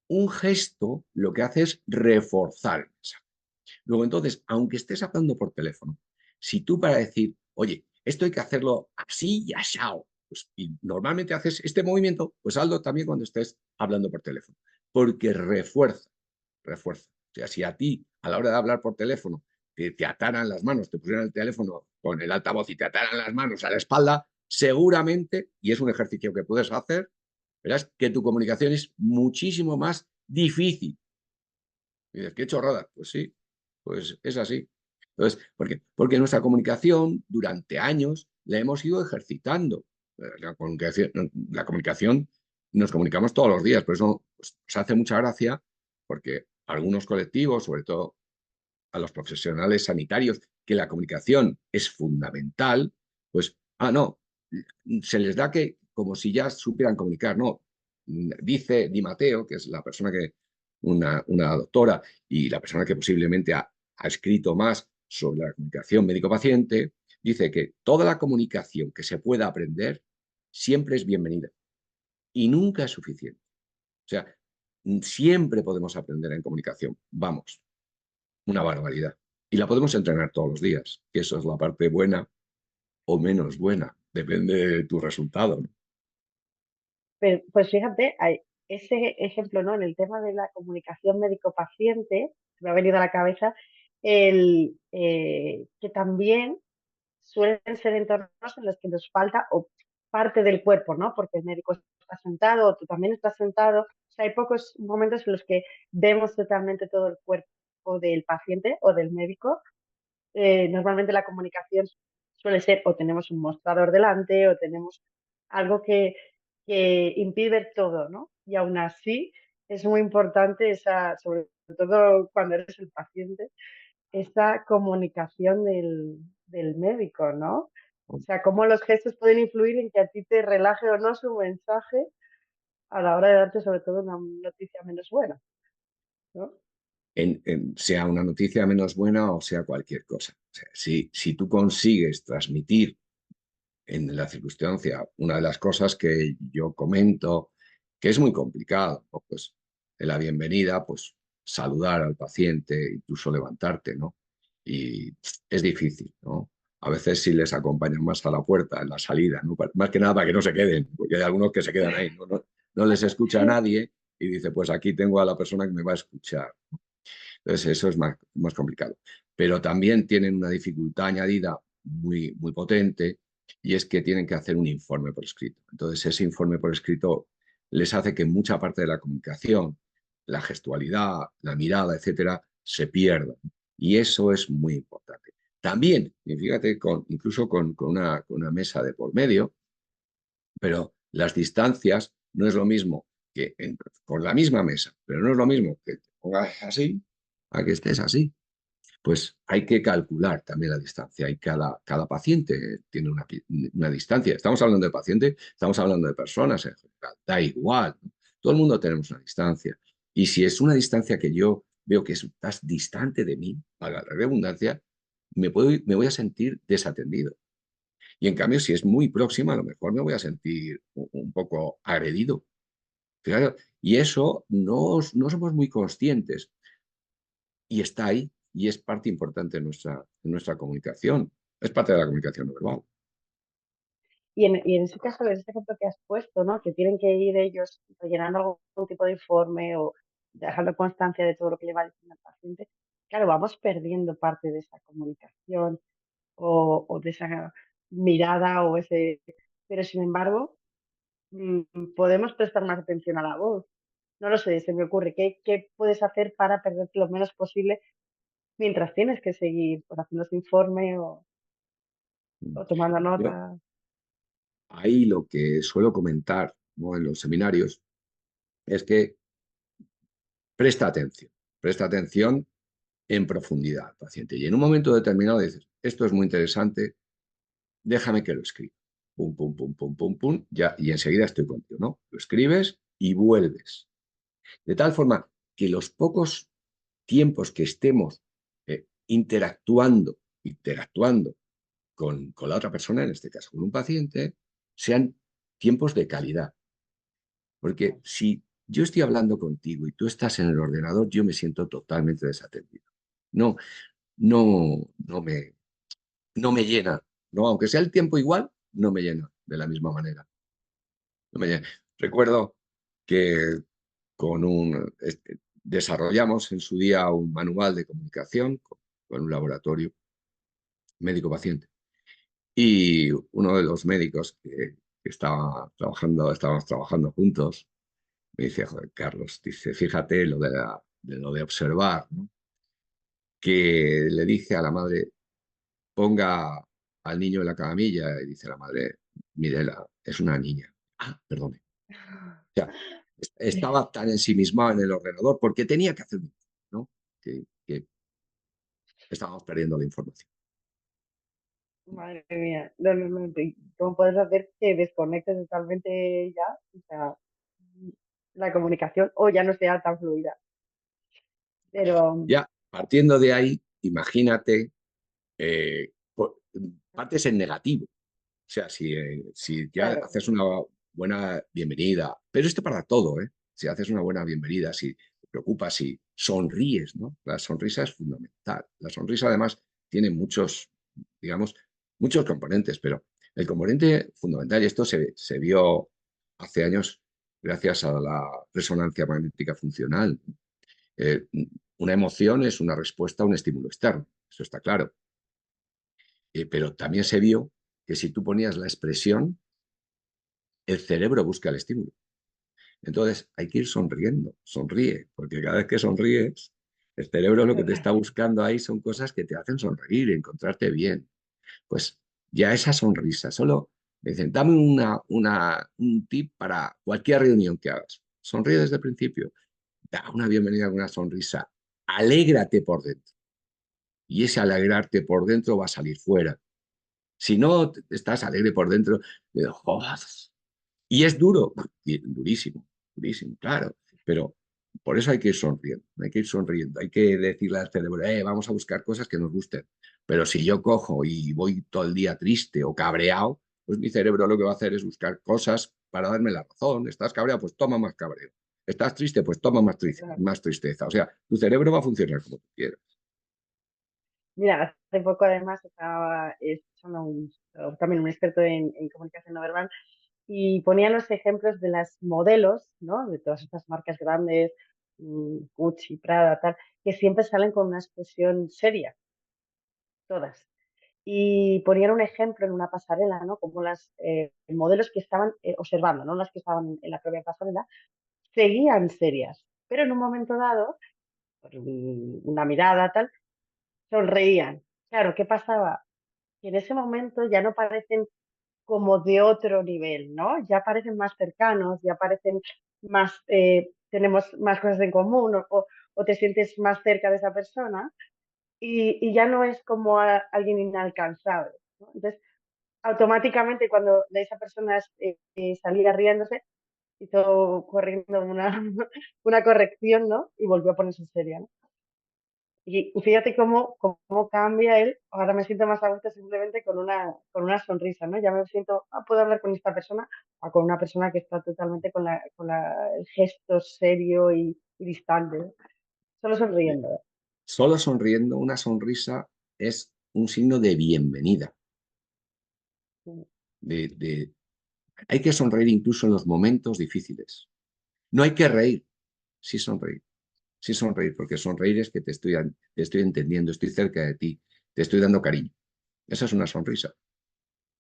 Speaker 2: un gesto lo que hace es reforzar el mensaje. Luego, entonces, aunque estés hablando por teléfono, si tú para decir, oye, esto hay que hacerlo así y asao, pues, y normalmente haces este movimiento, pues hazlo también cuando estés hablando por teléfono, porque refuerza, refuerza. O sea, si a ti, a la hora de hablar por teléfono, te ataran las manos, te pusieran el teléfono con el altavoz y te ataran las manos a la espalda, seguramente, y es un ejercicio que puedes hacer, verás que tu comunicación es muchísimo más difícil. Y dices, qué chorrada. Pues sí, pues es así. Entonces, ¿por qué? Porque nuestra comunicación durante años la hemos ido ejercitando. La comunicación nos comunicamos todos los días, por eso pues, nos hace mucha gracia porque algunos colectivos, sobre todo a los profesionales sanitarios, que la comunicación es fundamental, pues, no, se les da que como si ya supieran comunicar, no. Dice Di Matteo, que es la persona que, una doctora y la persona que posiblemente ha escrito más sobre la comunicación médico-paciente, dice que toda la comunicación que se pueda aprender siempre es bienvenida y nunca es suficiente. O sea, siempre podemos aprender en comunicación. Vamos, una barbaridad. Y la podemos entrenar todos los días, que eso es la parte buena o menos buena, depende de tu resultado, ¿no?
Speaker 1: Pues fíjate, hay ese ejemplo, ¿no? En el tema de la comunicación médico-paciente, me ha venido a la cabeza que también suelen ser entornos en los que nos falta o parte del cuerpo, ¿no? Porque el médico está sentado, o tú también estás sentado. O sea, hay pocos momentos en los que vemos totalmente todo el cuerpo del paciente o del médico. Normalmente la comunicación suele ser o tenemos un mostrador delante o tenemos algo que impide ver todo, ¿no? Y aún así es muy importante esa, sobre todo cuando eres el paciente, esa comunicación del médico, ¿no? O sea, cómo los gestos pueden influir en que a ti te relaje o no su mensaje a la hora de darte sobre todo una noticia menos buena, ¿no?
Speaker 2: Sea una noticia menos buena o sea cualquier cosa. O sea, si tú consigues transmitir en la circunstancia, una de las cosas que yo comento, que es muy complicado, ¿no? Pues en la bienvenida, pues saludar al paciente, incluso levantarte, ¿no? Y es difícil, ¿no? A veces sí les acompañan más a la puerta, en la salida, ¿no? Más que nada para que no se queden, porque hay algunos que se quedan ahí, no les escucha a nadie y dice, pues aquí tengo a la persona que me va a escuchar. Entonces eso es más complicado. Pero también tienen una dificultad añadida muy, muy potente y es que tienen que hacer un informe por escrito. Entonces ese informe por escrito les hace que mucha parte de la comunicación, la gestualidad, la mirada, etcétera, se pierda. Y eso es muy importante. También, y fíjate, incluso con una mesa de por medio, pero las distancias no es lo mismo con la misma mesa, pero no es lo mismo que te pongas así a que estés así. Pues hay que calcular también la distancia y cada paciente tiene una distancia. Estamos hablando de paciente, estamos hablando de personas en general, da igual, ¿no? Todo el mundo tenemos una distancia. Y si es una distancia que yo veo que estás distante de mí, para la redundancia, me voy a sentir desatendido. Y en cambio, si es muy próxima, a lo mejor me voy a sentir un poco agredido. Claro, y eso no somos muy conscientes. Y está ahí, y es parte importante de nuestra comunicación. Es parte de la comunicación no verbal.
Speaker 1: Y en ese caso, en este ejemplo que has puesto, ¿no? Que tienen que ir ellos rellenando algún tipo de informe o dejando constancia de todo lo que le va diciendo al paciente. claro, vamos perdiendo parte de esa comunicación o de esa mirada o ese, pero sin embargo, podemos prestar más atención a la voz. No lo sé, se me ocurre, ¿qué puedes hacer para perderte lo menos posible mientras tienes que seguir pues, haciendo ese informe o tomando nota?
Speaker 2: Yo ahí lo que suelo comentar, ¿no?, en los seminarios es que presta atención en profundidad al paciente. Y en un momento determinado dices, esto es muy interesante, déjame que lo escriba. Pum, pum, pum, pum, pum, pum, ya, y enseguida estoy contigo, ¿no? Lo escribes y vuelves. De tal forma que los pocos tiempos que estemos interactuando con la otra persona, en este caso con un paciente, sean tiempos de calidad. Porque si yo estoy hablando contigo y tú estás en el ordenador, yo me siento totalmente desatendido. No, no, no me llena, ¿no? Aunque sea el tiempo igual, no me llena de la misma manera. No me llena. Recuerdo que desarrollamos en su día un manual de comunicación con un laboratorio médico-paciente. Y uno de los médicos que estábamos trabajando juntos, me dice, joder, Carlos, dice, fíjate lo de observar, ¿no? Que le dice a la madre, ponga al niño en la camilla, y dice la madre, Mirela, es una niña. Ah, perdone. O sea, estaba tan ensimismado en el ordenador porque tenía que hacer un, ¿no? Que estábamos perdiendo la información.
Speaker 1: Madre mía, no, no, no, ¿cómo puedes hacer que desconectes totalmente ya? O sea, la comunicación o ya no sea tan fluida. Pero,
Speaker 2: Ya, partiendo de ahí, imagínate, eh, partes en negativo. O sea, si ya
Speaker 1: claro,
Speaker 2: haces una buena bienvenida, pero esto para todo, ¿eh? Si haces una buena bienvenida, si te preocupas, si sonríes, ¿no? La sonrisa es fundamental. La sonrisa además tiene muchos, digamos, muchos componentes, pero el componente fundamental, y esto se vio hace años gracias a la resonancia magnética funcional. Eh, una emoción es una respuesta a un estímulo externo, eso está claro. Pero también se vio que si tú ponías la expresión, el cerebro busca el estímulo. Entonces hay que ir sonriendo, sonríe, porque cada vez que sonríes, el cerebro lo que te está buscando ahí son cosas que te hacen sonreír, encontrarte bien. Pues ya esa sonrisa, solo me dicen, dame un tip para cualquier reunión que hagas. Sonríe desde el principio, da una bienvenida con una sonrisa, alégrate por dentro. Y ese alegrarte por dentro va a salir fuera. Si no estás alegre por dentro, joder. Y es duro, durísimo, durísimo, claro, pero por eso hay que ir sonriendo, hay que ir sonriendo, hay que decirle al cerebro, vamos a buscar cosas que nos gusten. Pero si yo cojo y voy todo el día triste o cabreado, pues mi cerebro lo que va a hacer es buscar cosas para darme la razón. ¿Estás cabreado? Pues toma más cabreo. ¿Estás triste? Pues toma más tristeza. O sea, tu cerebro va a funcionar como tú quieras.
Speaker 1: mira, hace poco además estaba escuchando también un experto en comunicación no verbal y ponía los ejemplos de las modelos, ¿no? De todas estas marcas grandes, Gucci, Prada, tal, que siempre salen con una expresión seria, todas. Y ponían un ejemplo en una pasarela, ¿no? Como las modelos que estaban observando, no las que estaban en la propia pasarela, seguían serias, pero en un momento dado, por una mirada tal, sonreían. Claro, ¿qué pasaba? Que en ese momento ya no parecen como de otro nivel, ¿no? Ya parecen más cercanos, ya parecen más, tenemos más cosas en común o te sientes más cerca de esa persona y ya no es como alguien inalcanzable, ¿no? Entonces, automáticamente cuando de esa persona salía riéndose, hizo corriendo una, una corrección, ¿no? Y volvió a ponerse seria, ¿no? Y fíjate cómo cambia él. Ahora me siento más a gusto simplemente con una sonrisa, ¿no? Ya me siento, puedo hablar con esta persona o con una persona que está totalmente el gesto serio y distante, ¿no? Solo sonriendo.
Speaker 2: Solo sonriendo, una sonrisa es un signo de bienvenida.
Speaker 1: ¿Eh?
Speaker 2: De, de, hay que sonreír incluso en los momentos difíciles. No hay que reír, sí sonreír. Sí, sonreír, porque sonreír es que te estoy entendiendo, estoy cerca de ti, te estoy dando cariño. Esa es una sonrisa.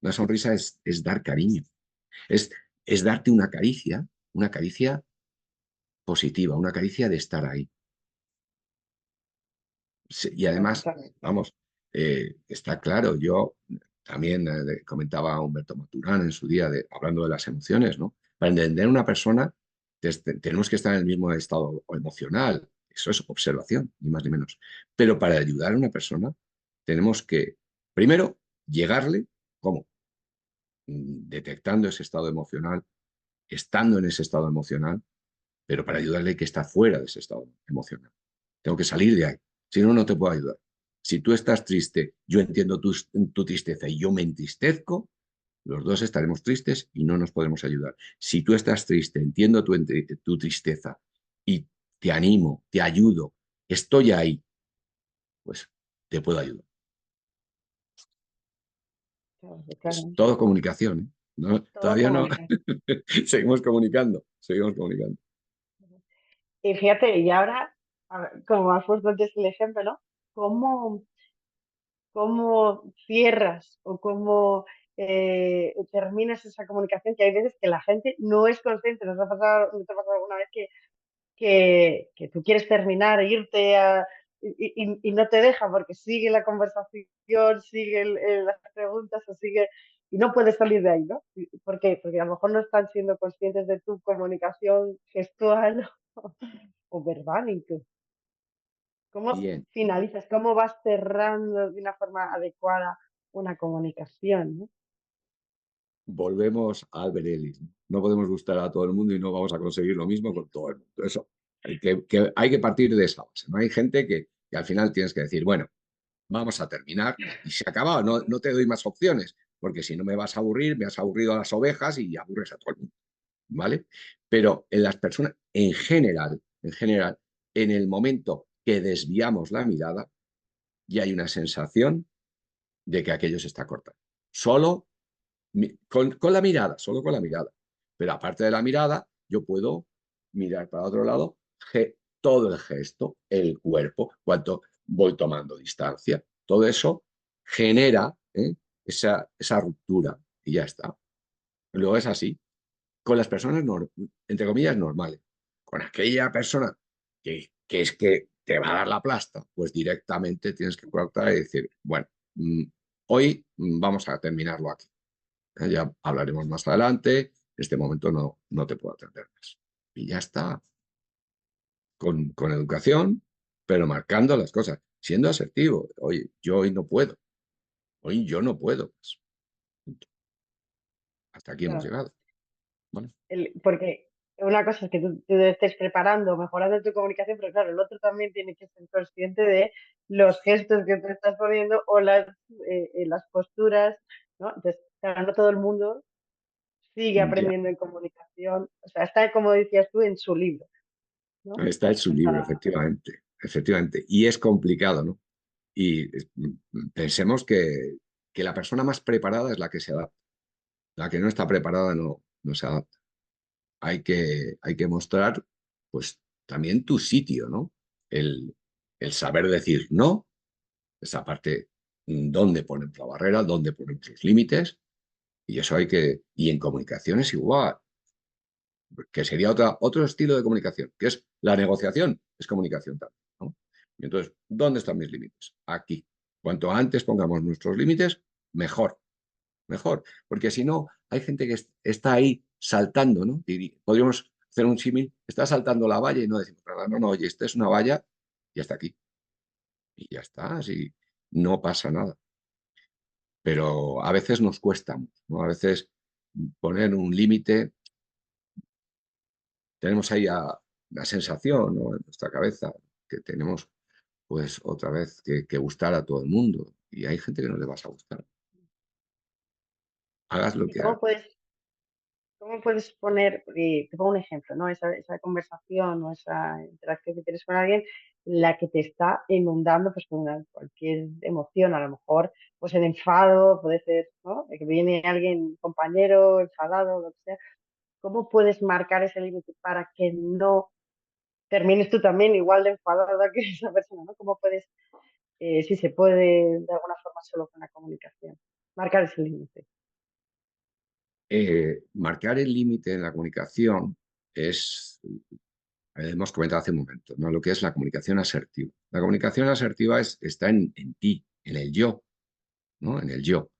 Speaker 2: Una sonrisa es dar cariño, es, es darte una caricia positiva, una caricia de estar ahí. Sí, y
Speaker 1: No,
Speaker 2: además,
Speaker 1: totalmente.
Speaker 2: vamos, está claro, yo también comentaba a Humberto Maturana en su día, hablando de las emociones, ¿no? Para entender a una persona tenemos que estar en el mismo estado emocional, eso es observación, ni más ni menos. Pero para ayudar a una persona tenemos que, primero, llegarle, ¿cómo? Detectando ese estado emocional, estando en ese estado emocional, pero para ayudarle hay que estar fuera de ese estado emocional. Tengo que salir de ahí. Si no, no te puedo ayudar. Si tú estás triste, yo entiendo tu tristeza y yo me entristezco, los dos estaremos tristes y no nos podemos ayudar. Si tú estás triste, entiendo tu tristeza y te animo, te ayudo, estoy ahí, pues te puedo ayudar.
Speaker 1: Claro,
Speaker 2: Es
Speaker 1: claro.
Speaker 2: todo comunicación, ¿eh? No,
Speaker 1: Todo
Speaker 2: todavía no.
Speaker 1: comunicación.
Speaker 2: Seguimos comunicando, seguimos comunicando.
Speaker 1: Y fíjate, y ahora, a ver, como has puesto antes el ejemplo, ¿no? ¿Cómo, cómo cierras o cómo terminas esa comunicación? Que hay veces que la gente no es consciente. ¿No te ha pasado alguna vez que tú quieres terminar, irte y no te deja porque sigue la conversación, sigue las preguntas o sigue y no puedes salir de ahí, ¿no? ¿Por qué? Porque a lo mejor no están siendo conscientes de tu comunicación gestual o verbal incluso. ¿Cómo
Speaker 2: Bien,
Speaker 1: finalizas? ¿Cómo vas cerrando de una forma adecuada una comunicación, ¿no?
Speaker 2: volvemos a Albert Ellis. No podemos gustar a todo el mundo y no vamos a conseguir lo mismo con todo el mundo. Eso, hay que partir de esa base. ¿No? Hay gente que al final tienes que decir, bueno, vamos a terminar y se ha acabado. No, no te doy más opciones, porque si no me vas a aburrir, me has aburrido a las ovejas y aburres a todo el mundo. ¿Vale? Pero en las personas, en general, en el momento que desviamos la mirada, ya hay una sensación de que aquello se está cortando. Solo con la mirada, solo con la mirada. Pero aparte de la mirada, yo puedo mirar para otro lado, todo el gesto, el cuerpo, cuánto voy tomando distancia, todo eso genera esa ruptura y ya está. Luego es así. Con las personas, entre comillas, normales. Con aquella persona que es que te va a dar la plasta, pues directamente tienes que cortar y decir, bueno, hoy vamos a terminarlo aquí. Ya hablaremos más adelante. En este momento no te puedo atender más. Y ya está. Con educación, pero marcando las cosas. Siendo asertivo. Oye, yo hoy no puedo. Hoy yo no puedo. Pues, hasta aquí hemos
Speaker 1: Claro.
Speaker 2: llegado. ¿Vale?
Speaker 1: Porque una cosa es que tú estés preparando, mejorando tu comunicación, pero claro, el otro también tiene que ser consciente de los gestos que tú estás poniendo o las posturas, ¿no? Entonces, claro, no todo el mundo sigue
Speaker 2: Ya.
Speaker 1: aprendiendo en comunicación. O sea, está, como decías tú, en su libro, ¿no?
Speaker 2: Está en su libro,
Speaker 1: Está,
Speaker 2: efectivamente. Efectivamente. Y es complicado, ¿no? Y pensemos que la persona más preparada es la que se adapta. La que no está preparada no se adapta. Hay que mostrar, pues, también tu sitio, ¿no? El, el saber decir no, esa parte, dónde ponemos la barrera, dónde ponemos los límites, y eso y en comunicación es igual, que sería otro estilo de comunicación, que es la negociación, es comunicación también, ¿no? Y entonces, ¿dónde están mis límites? Aquí. Cuanto antes pongamos nuestros límites, mejor, mejor, porque si no, hay gente que está ahí saltando, ¿no? Y podríamos hacer un símil, está saltando la valla y no decimos nada, no, no, oye, esta es una valla y hasta aquí. Y ya está, así no pasa nada. Pero a veces nos cuesta mucho, ¿no? A veces poner un límite, tenemos ahí la sensación, ¿no? En nuestra cabeza que tenemos, pues otra vez, que gustar a todo el mundo. Y hay gente que no le vas a gustar. Hagas lo
Speaker 1: ¿y
Speaker 2: que hagas.
Speaker 1: cómo puedes poner, te pongo un ejemplo, ¿no? Esa conversación o esa interacción que tienes con alguien, la que te está inundando pues con cualquier emoción, a lo mejor pues el enfado, puede ser, ¿no? De que viene alguien, compañero, enfadado, lo que sea. ¿Cómo puedes marcar ese límite para que no termines tú también igual de enfadada que esa persona, ¿no? ¿Cómo puedes, si se puede, de alguna forma solo con la comunicación, marcar ese límite?
Speaker 2: Marcar el límite en la comunicación es, hemos comentado hace un momento, ¿no? Lo que es la comunicación asertiva. La comunicación asertiva está en ti, en el yo, ¿no? En el yo.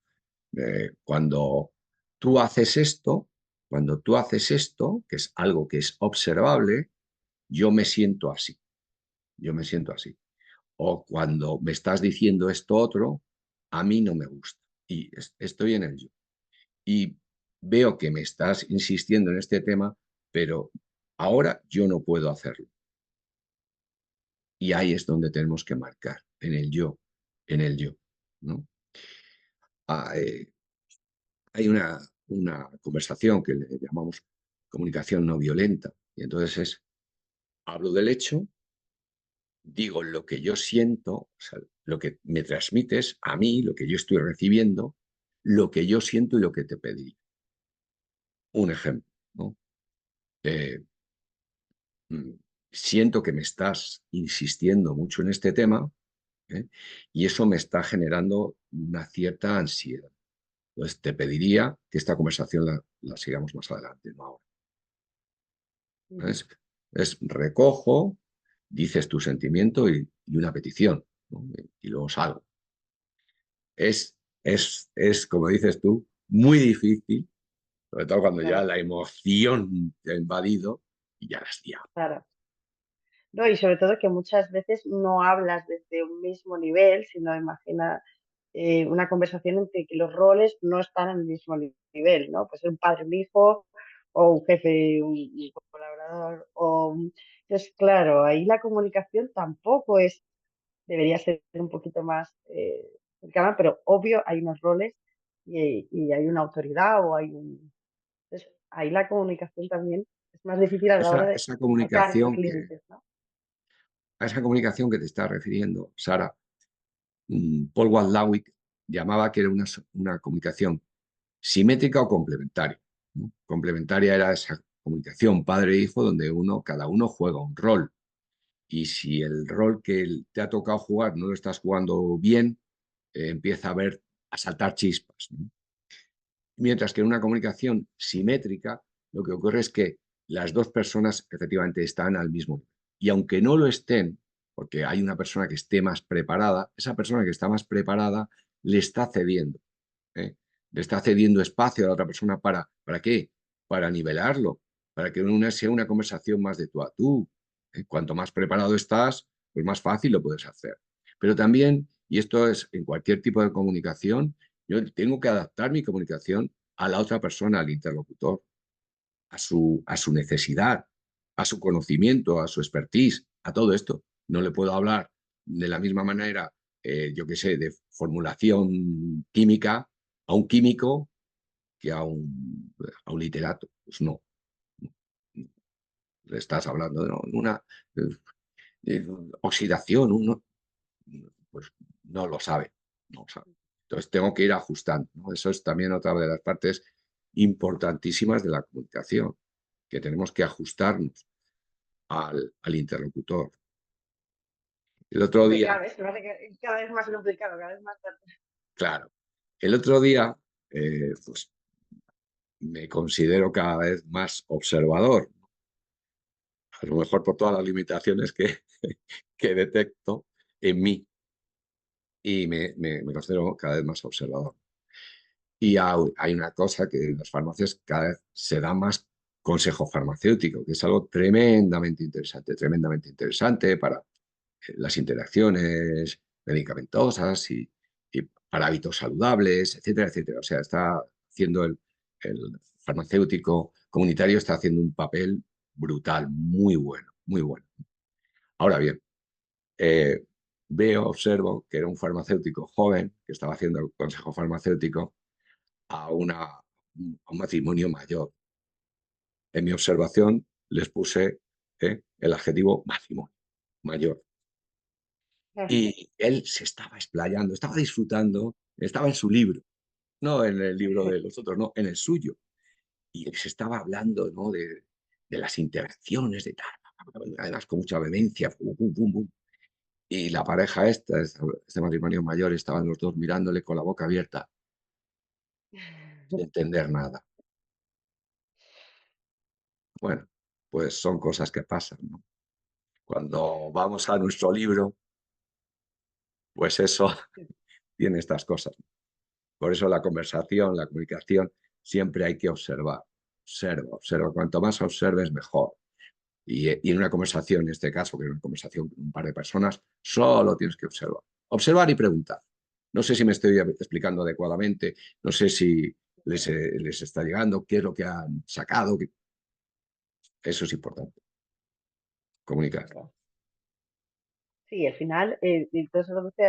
Speaker 2: Cuando tú haces esto, cuando tú haces esto, que es algo que es observable, yo me siento así, yo me siento así. O cuando me estás diciendo esto otro, a mí no me gusta. Y estoy en el yo. Y veo que me estás insistiendo en este tema, pero ahora yo no puedo hacerlo. Y ahí es donde tenemos que marcar, en el yo, ¿no? Ah, hay una conversación que le llamamos comunicación no violenta. Y entonces hablo del hecho, digo lo que yo siento, o sea, lo que me transmites a mí, lo que yo estoy recibiendo, lo que yo siento y lo que te pedí. Un ejemplo, ¿no? Eh, mm, Siento que me estás insistiendo mucho en este tema, ¿eh? Y eso me está generando una cierta ansiedad. Entonces te pediría que esta conversación la sigamos más adelante, no ahora.
Speaker 1: Ujú.
Speaker 2: Es recojo, dices tu sentimiento y una petición, ¿no? Y luego salgo. Como dices tú, muy difícil, sobre todo cuando ya
Speaker 1: Claro,
Speaker 2: la emoción te ha invadido y ya la has liado.
Speaker 1: claro. No, y sobre todo que muchas veces no hablas desde un mismo nivel, sino imagina una conversación entre que los roles no están en el mismo nivel, ¿no? Pues un padre, un hijo, o un jefe, un colaborador, entonces, claro, ahí la comunicación tampoco es, debería ser un poquito más cercana, pero obvio hay unos roles y hay una autoridad o hay un... Entonces, ahí la comunicación también es más difícil a la hora de
Speaker 2: Esa
Speaker 1: marcar esos
Speaker 2: comunicación
Speaker 1: límites, ¿no?
Speaker 2: a esa comunicación que te estás refiriendo, Sara, Paul Waldawik llamaba que era una comunicación simétrica o complementaria, ¿no? Complementaria era esa comunicación padre-hijo donde cada uno juega un rol. Y si el rol que te ha tocado jugar no lo estás jugando bien, empieza a saltar chispas, ¿no? Mientras que en una comunicación simétrica, lo que ocurre es que las dos personas efectivamente están al mismo nivel. Y aunque no lo estén, porque hay una persona que esté más preparada, esa persona que está más preparada le está cediendo, ¿eh? Le está cediendo espacio a la otra persona ¿para qué? Para nivelarlo, para que sea una conversación más de tú a tú. Cuanto más preparado estás, pues más fácil lo puedes hacer. Pero también, y esto es en cualquier tipo de comunicación, yo tengo que adaptar mi comunicación a la otra persona, al interlocutor, a su necesidad, a su conocimiento, a su expertise, a todo esto. No le puedo hablar de la misma manera, yo qué sé, de formulación química a un químico que a un literato. Pues no, no, no. Le estás hablando de una eh, oxidación, pues no lo sabe, no lo sabe. Entonces tengo que ir ajustando, ¿no? Eso es también otra de las partes importantísimas de la comunicación, que tenemos que ajustarnos al interlocutor. El otro
Speaker 1: Hombre,
Speaker 2: día,
Speaker 1: cada vez, se me hace cada vez más complicado, cada vez más...
Speaker 2: claro, el otro día, pues me considero cada vez más observador, a lo mejor por todas las limitaciones que detecto en mí y me considero cada vez más observador. Y hay una cosa que en las farmacias cada vez se da más consejo farmacéutico, que es algo tremendamente interesante para las interacciones medicamentosas y para hábitos saludables, etcétera, etcétera. O sea, está haciendo el farmacéutico comunitario está haciendo un papel brutal, muy bueno, muy bueno. Ahora bien, eh, observo que era un farmacéutico joven que estaba haciendo el consejo farmacéutico a un matrimonio mayor. En mi observación les puse el adjetivo matrimonio, mayor. Y él se estaba explayando, estaba disfrutando, estaba en su libro, no en el libro de los otros, no, en el suyo. Y él se estaba hablando, ¿no? de las interacciones, de tal. además con mucha vehemencia, pum, pum, pum, pum. Y la pareja esta, este matrimonio mayor, estaban los dos mirándole con la boca abierta, sin entender nada. Bueno, pues son cosas que pasan, ¿no? Cuando vamos a nuestro libro, pues eso tiene estas cosas. Por eso la conversación, la comunicación, siempre hay que observar. Observa, observa. Cuanto más observes, mejor. Y en una conversación, en este caso, que es una conversación con un par de personas, solo tienes que observar. Observar y preguntar. No sé si me estoy explicando adecuadamente, no sé si les está llegando, qué es lo que han sacado. Eso es importante, comunicar.
Speaker 1: Sí, al final, y todo se reduce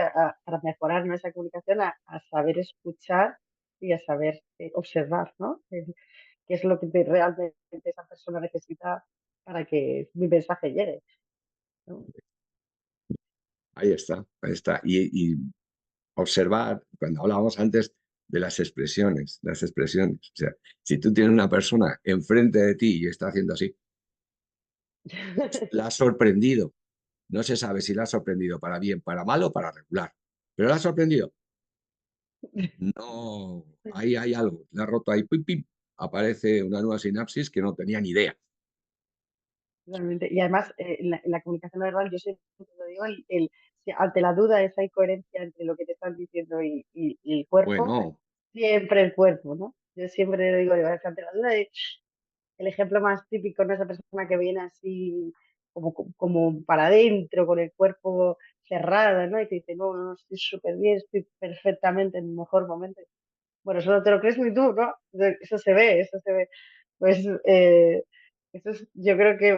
Speaker 1: para mejorar nuestra comunicación a saber escuchar y a saber observar, ¿no? Qué es lo que realmente esa persona necesita para que mi mensaje llegue, ¿no?
Speaker 2: Ahí está, ahí está. Y observar, cuando hablábamos antes de las expresiones, o sea, si tú tienes una persona enfrente de ti y está haciendo así, la has sorprendido. No se sabe si la has sorprendido para bien, para mal o para regular, pero la has sorprendido. No, ahí hay algo, la ha roto ahí, pim, pim, aparece una nueva sinapsis que no tenía ni idea.
Speaker 1: Realmente. Y además, en la comunicación no verbal, yo siempre lo digo, si ante la duda esa incoherencia entre lo que te están diciendo y el cuerpo,
Speaker 2: Bueno,
Speaker 1: siempre el cuerpo, ¿no? Yo siempre digo, ante la duda, el ejemplo más típico, ¿no? Esa persona que viene así como para adentro, con el cuerpo cerrado, ¿no? Y te dice, no, no, estoy súper bien, estoy perfectamente en mi mejor momento. Bueno, eso no te lo crees ni tú, ¿no? Eso se ve, eso se ve. Pues eso es, yo creo que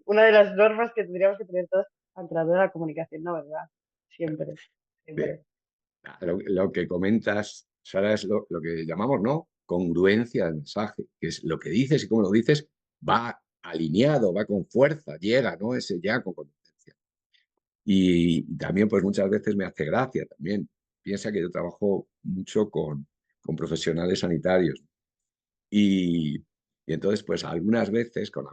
Speaker 1: una de las normas que tendríamos que tener todos ante la duda de la comunicación, ¿no? ¿Verdad? Siempre,
Speaker 2: bien,
Speaker 1: siempre.
Speaker 2: lo que comentas, Sara, es lo que llamamos, ¿no? Congruencia del mensaje, que es lo que dices y cómo lo dices, va alineado, va con fuerza, llega, ¿no? Ese llega con contundencia. Y también, pues muchas veces me hace gracia también. Piensa que yo trabajo mucho con profesionales sanitarios y, y entonces, pues algunas veces con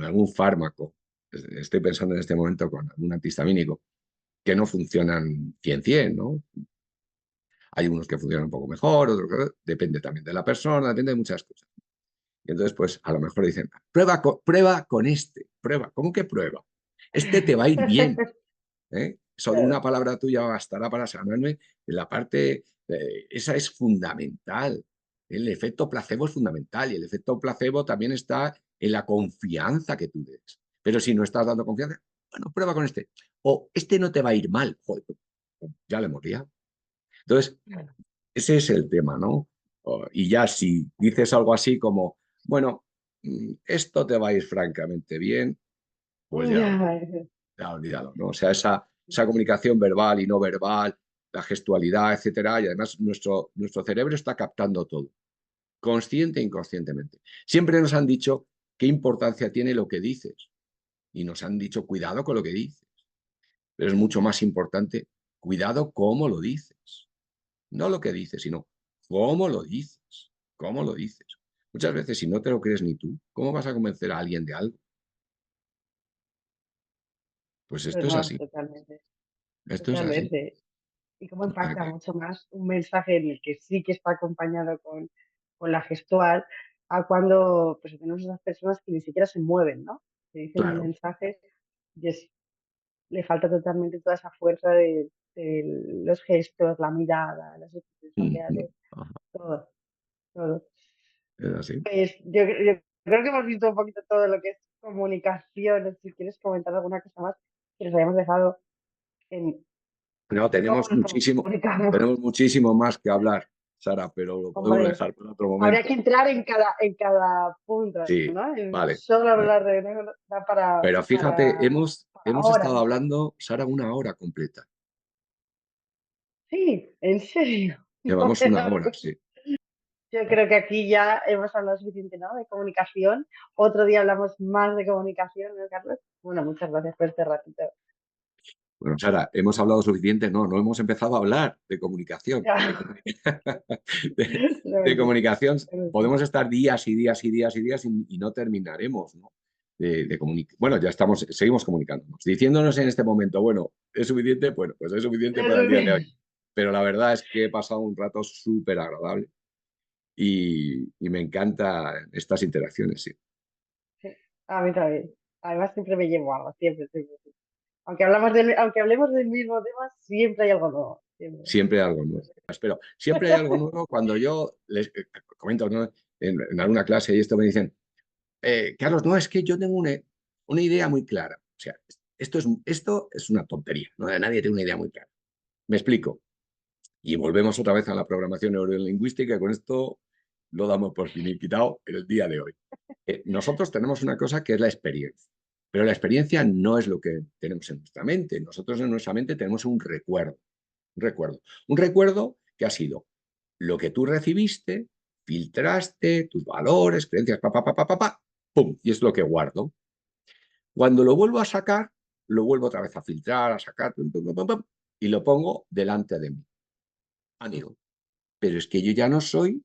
Speaker 2: algún fármaco, estoy pensando en este momento con algún antihistamínico, que no funcionan 100%, ¿no? Hay unos que funcionan un poco mejor, otros que depende también de la persona, depende de muchas cosas. Y entonces, pues a lo mejor dicen, prueba con este, prueba. ¿Cómo que prueba? Este te va a ir bien. ¿Eh? Solo
Speaker 1: Claro,
Speaker 2: una palabra tuya bastará para sanarme. La parte, esa es fundamental. El efecto placebo es fundamental y el efecto placebo también está en la confianza que tú des. Pero si no estás dando confianza, bueno, prueba con este. O este no te va a ir mal. Joder, ya le hemos liado. Entonces, ese es el tema, ¿no? Y ya si dices algo así como, bueno, esto te va a ir francamente bien, pues ya olvídalo, ¿no? O sea, esa comunicación verbal y no verbal, la gestualidad, etcétera, y además nuestro cerebro está captando todo, consciente e inconscientemente. Siempre nos han dicho qué importancia tiene lo que dices y nos han dicho cuidado con lo que dices, pero es mucho más importante cuidado cómo lo dices, no lo que dices, sino cómo lo dices, cómo lo dices. Muchas veces, si no te lo crees ni tú, ¿cómo vas a convencer a alguien de algo? Pues
Speaker 1: pues
Speaker 2: esto es
Speaker 1: no,
Speaker 2: así,
Speaker 1: totalmente,
Speaker 2: esto es así.
Speaker 1: totalmente. Y cómo
Speaker 2: O sea
Speaker 1: impacta
Speaker 2: que,
Speaker 1: mucho más un mensaje en el que sí que está acompañado con la gestual a cuando pues, tenemos esas personas que ni siquiera se mueven, ¿no? Que dicen el
Speaker 2: claro.
Speaker 1: mensaje y le falta totalmente toda esa fuerza de los gestos, la mirada, las expresiones faciales,
Speaker 2: Ajá,
Speaker 1: todo, todo.
Speaker 2: es así.
Speaker 1: Pues yo creo que hemos visto un poquito todo lo que es comunicación. Si quieres comentar alguna cosa más que nos hayamos dejado en
Speaker 2: No,
Speaker 1: cómo nos comunicamos.
Speaker 2: tenemos muchísimo más que hablar, Sara, pero lo podemos
Speaker 1: Hombre,
Speaker 2: dejar para otro
Speaker 1: habría que
Speaker 2: momento.
Speaker 1: entrar en cada punto,
Speaker 2: Sí,
Speaker 1: ¿no?
Speaker 2: vale.
Speaker 1: Solo hablar de no da
Speaker 2: Pero fíjate,
Speaker 1: para
Speaker 2: hemos estado
Speaker 1: horas.
Speaker 2: hablando, Sara, una hora completa.
Speaker 1: Sí, en serio. No
Speaker 2: Llevamos
Speaker 1: me
Speaker 2: una
Speaker 1: lo
Speaker 2: hora,
Speaker 1: creo.
Speaker 2: sí.
Speaker 1: Yo creo que aquí ya hemos hablado suficiente, ¿no? De comunicación. Otro día hablamos más de comunicación, ¿no, Carlos? Bueno, muchas gracias por este ratito.
Speaker 2: Bueno, Sara, hemos hablado suficiente. No, no hemos empezado a hablar de comunicación. De,
Speaker 1: Ya.
Speaker 2: de
Speaker 1: No,
Speaker 2: comunicación
Speaker 1: no,
Speaker 2: podemos estar días y días y días y días y no terminaremos, ¿no? Bueno, ya estamos, seguimos comunicándonos, diciéndonos en este momento, bueno, ¿es suficiente? Bueno, pues es suficiente para el día de hoy. Pero la verdad es que he pasado un rato súper agradable y me encantan estas interacciones, sí.
Speaker 1: Sí, a mí también. Además, siempre me llevo algo, siempre, siempre, siempre. Aunque hablemos del mismo tema, siempre hay algo nuevo. Siempre.
Speaker 2: Siempre hay algo nuevo. Pero siempre hay algo nuevo cuando yo les comento, ¿no? En alguna clase y esto me dicen, Carlos, no, es que yo tengo una idea muy clara. O sea, esto es una tontería, ¿no? Nadie tiene una idea muy clara. Me explico. Y volvemos otra vez a la programación neurolingüística, y con esto lo damos por finiquitado el día de hoy. Nosotros tenemos una cosa que es la experiencia, pero la experiencia no es lo que tenemos en nuestra mente. Nosotros en nuestra mente tenemos un recuerdo que ha sido lo que tú recibiste, filtraste, tus valores, creencias, pum, y es lo que guardo. Cuando lo vuelvo a sacar, lo vuelvo otra vez a filtrar, a sacar, pum, pum, pum, pum, y lo pongo delante de mí. Amigo, pero es que yo ya no soy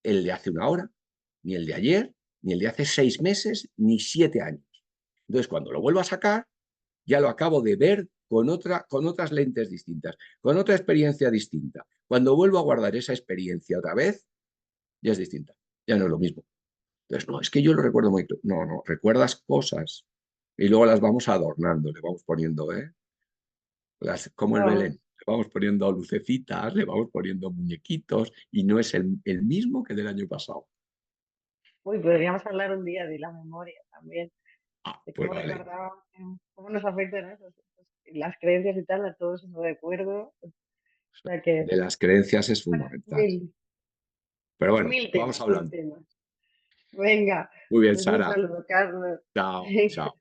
Speaker 2: el de hace una hora, ni el de ayer, ni el de hace 6 meses, ni 7 años. Entonces, cuando lo vuelvo a sacar, ya lo acabo de ver con otras lentes distintas, con otra experiencia distinta. Cuando vuelvo a guardar esa experiencia otra vez, ya es distinta, ya no es lo mismo. Entonces, no, es que yo lo recuerdo muy... No, no, recuerdas cosas y luego las vamos adornando, le vamos poniendo, como el
Speaker 1: No,
Speaker 2: Belén, le vamos poniendo lucecitas, le vamos poniendo muñequitos y no es el mismo que del año pasado.
Speaker 1: uy, podríamos hablar un día de la memoria también,
Speaker 2: Ah,
Speaker 1: de
Speaker 2: pues
Speaker 1: cómo
Speaker 2: vale.
Speaker 1: recordamos, cómo nos afectan las creencias y tal, a todos esos recuerdos. O sea que
Speaker 2: De las creencias es
Speaker 1: bueno,
Speaker 2: fundamental. Pero bueno,
Speaker 1: mil
Speaker 2: vamos
Speaker 1: temas, mil
Speaker 2: hablando.
Speaker 1: temas. Venga,
Speaker 2: Muy bien,
Speaker 1: pues un
Speaker 2: Sara.
Speaker 1: saludo, Carlos.
Speaker 2: Chao, chao.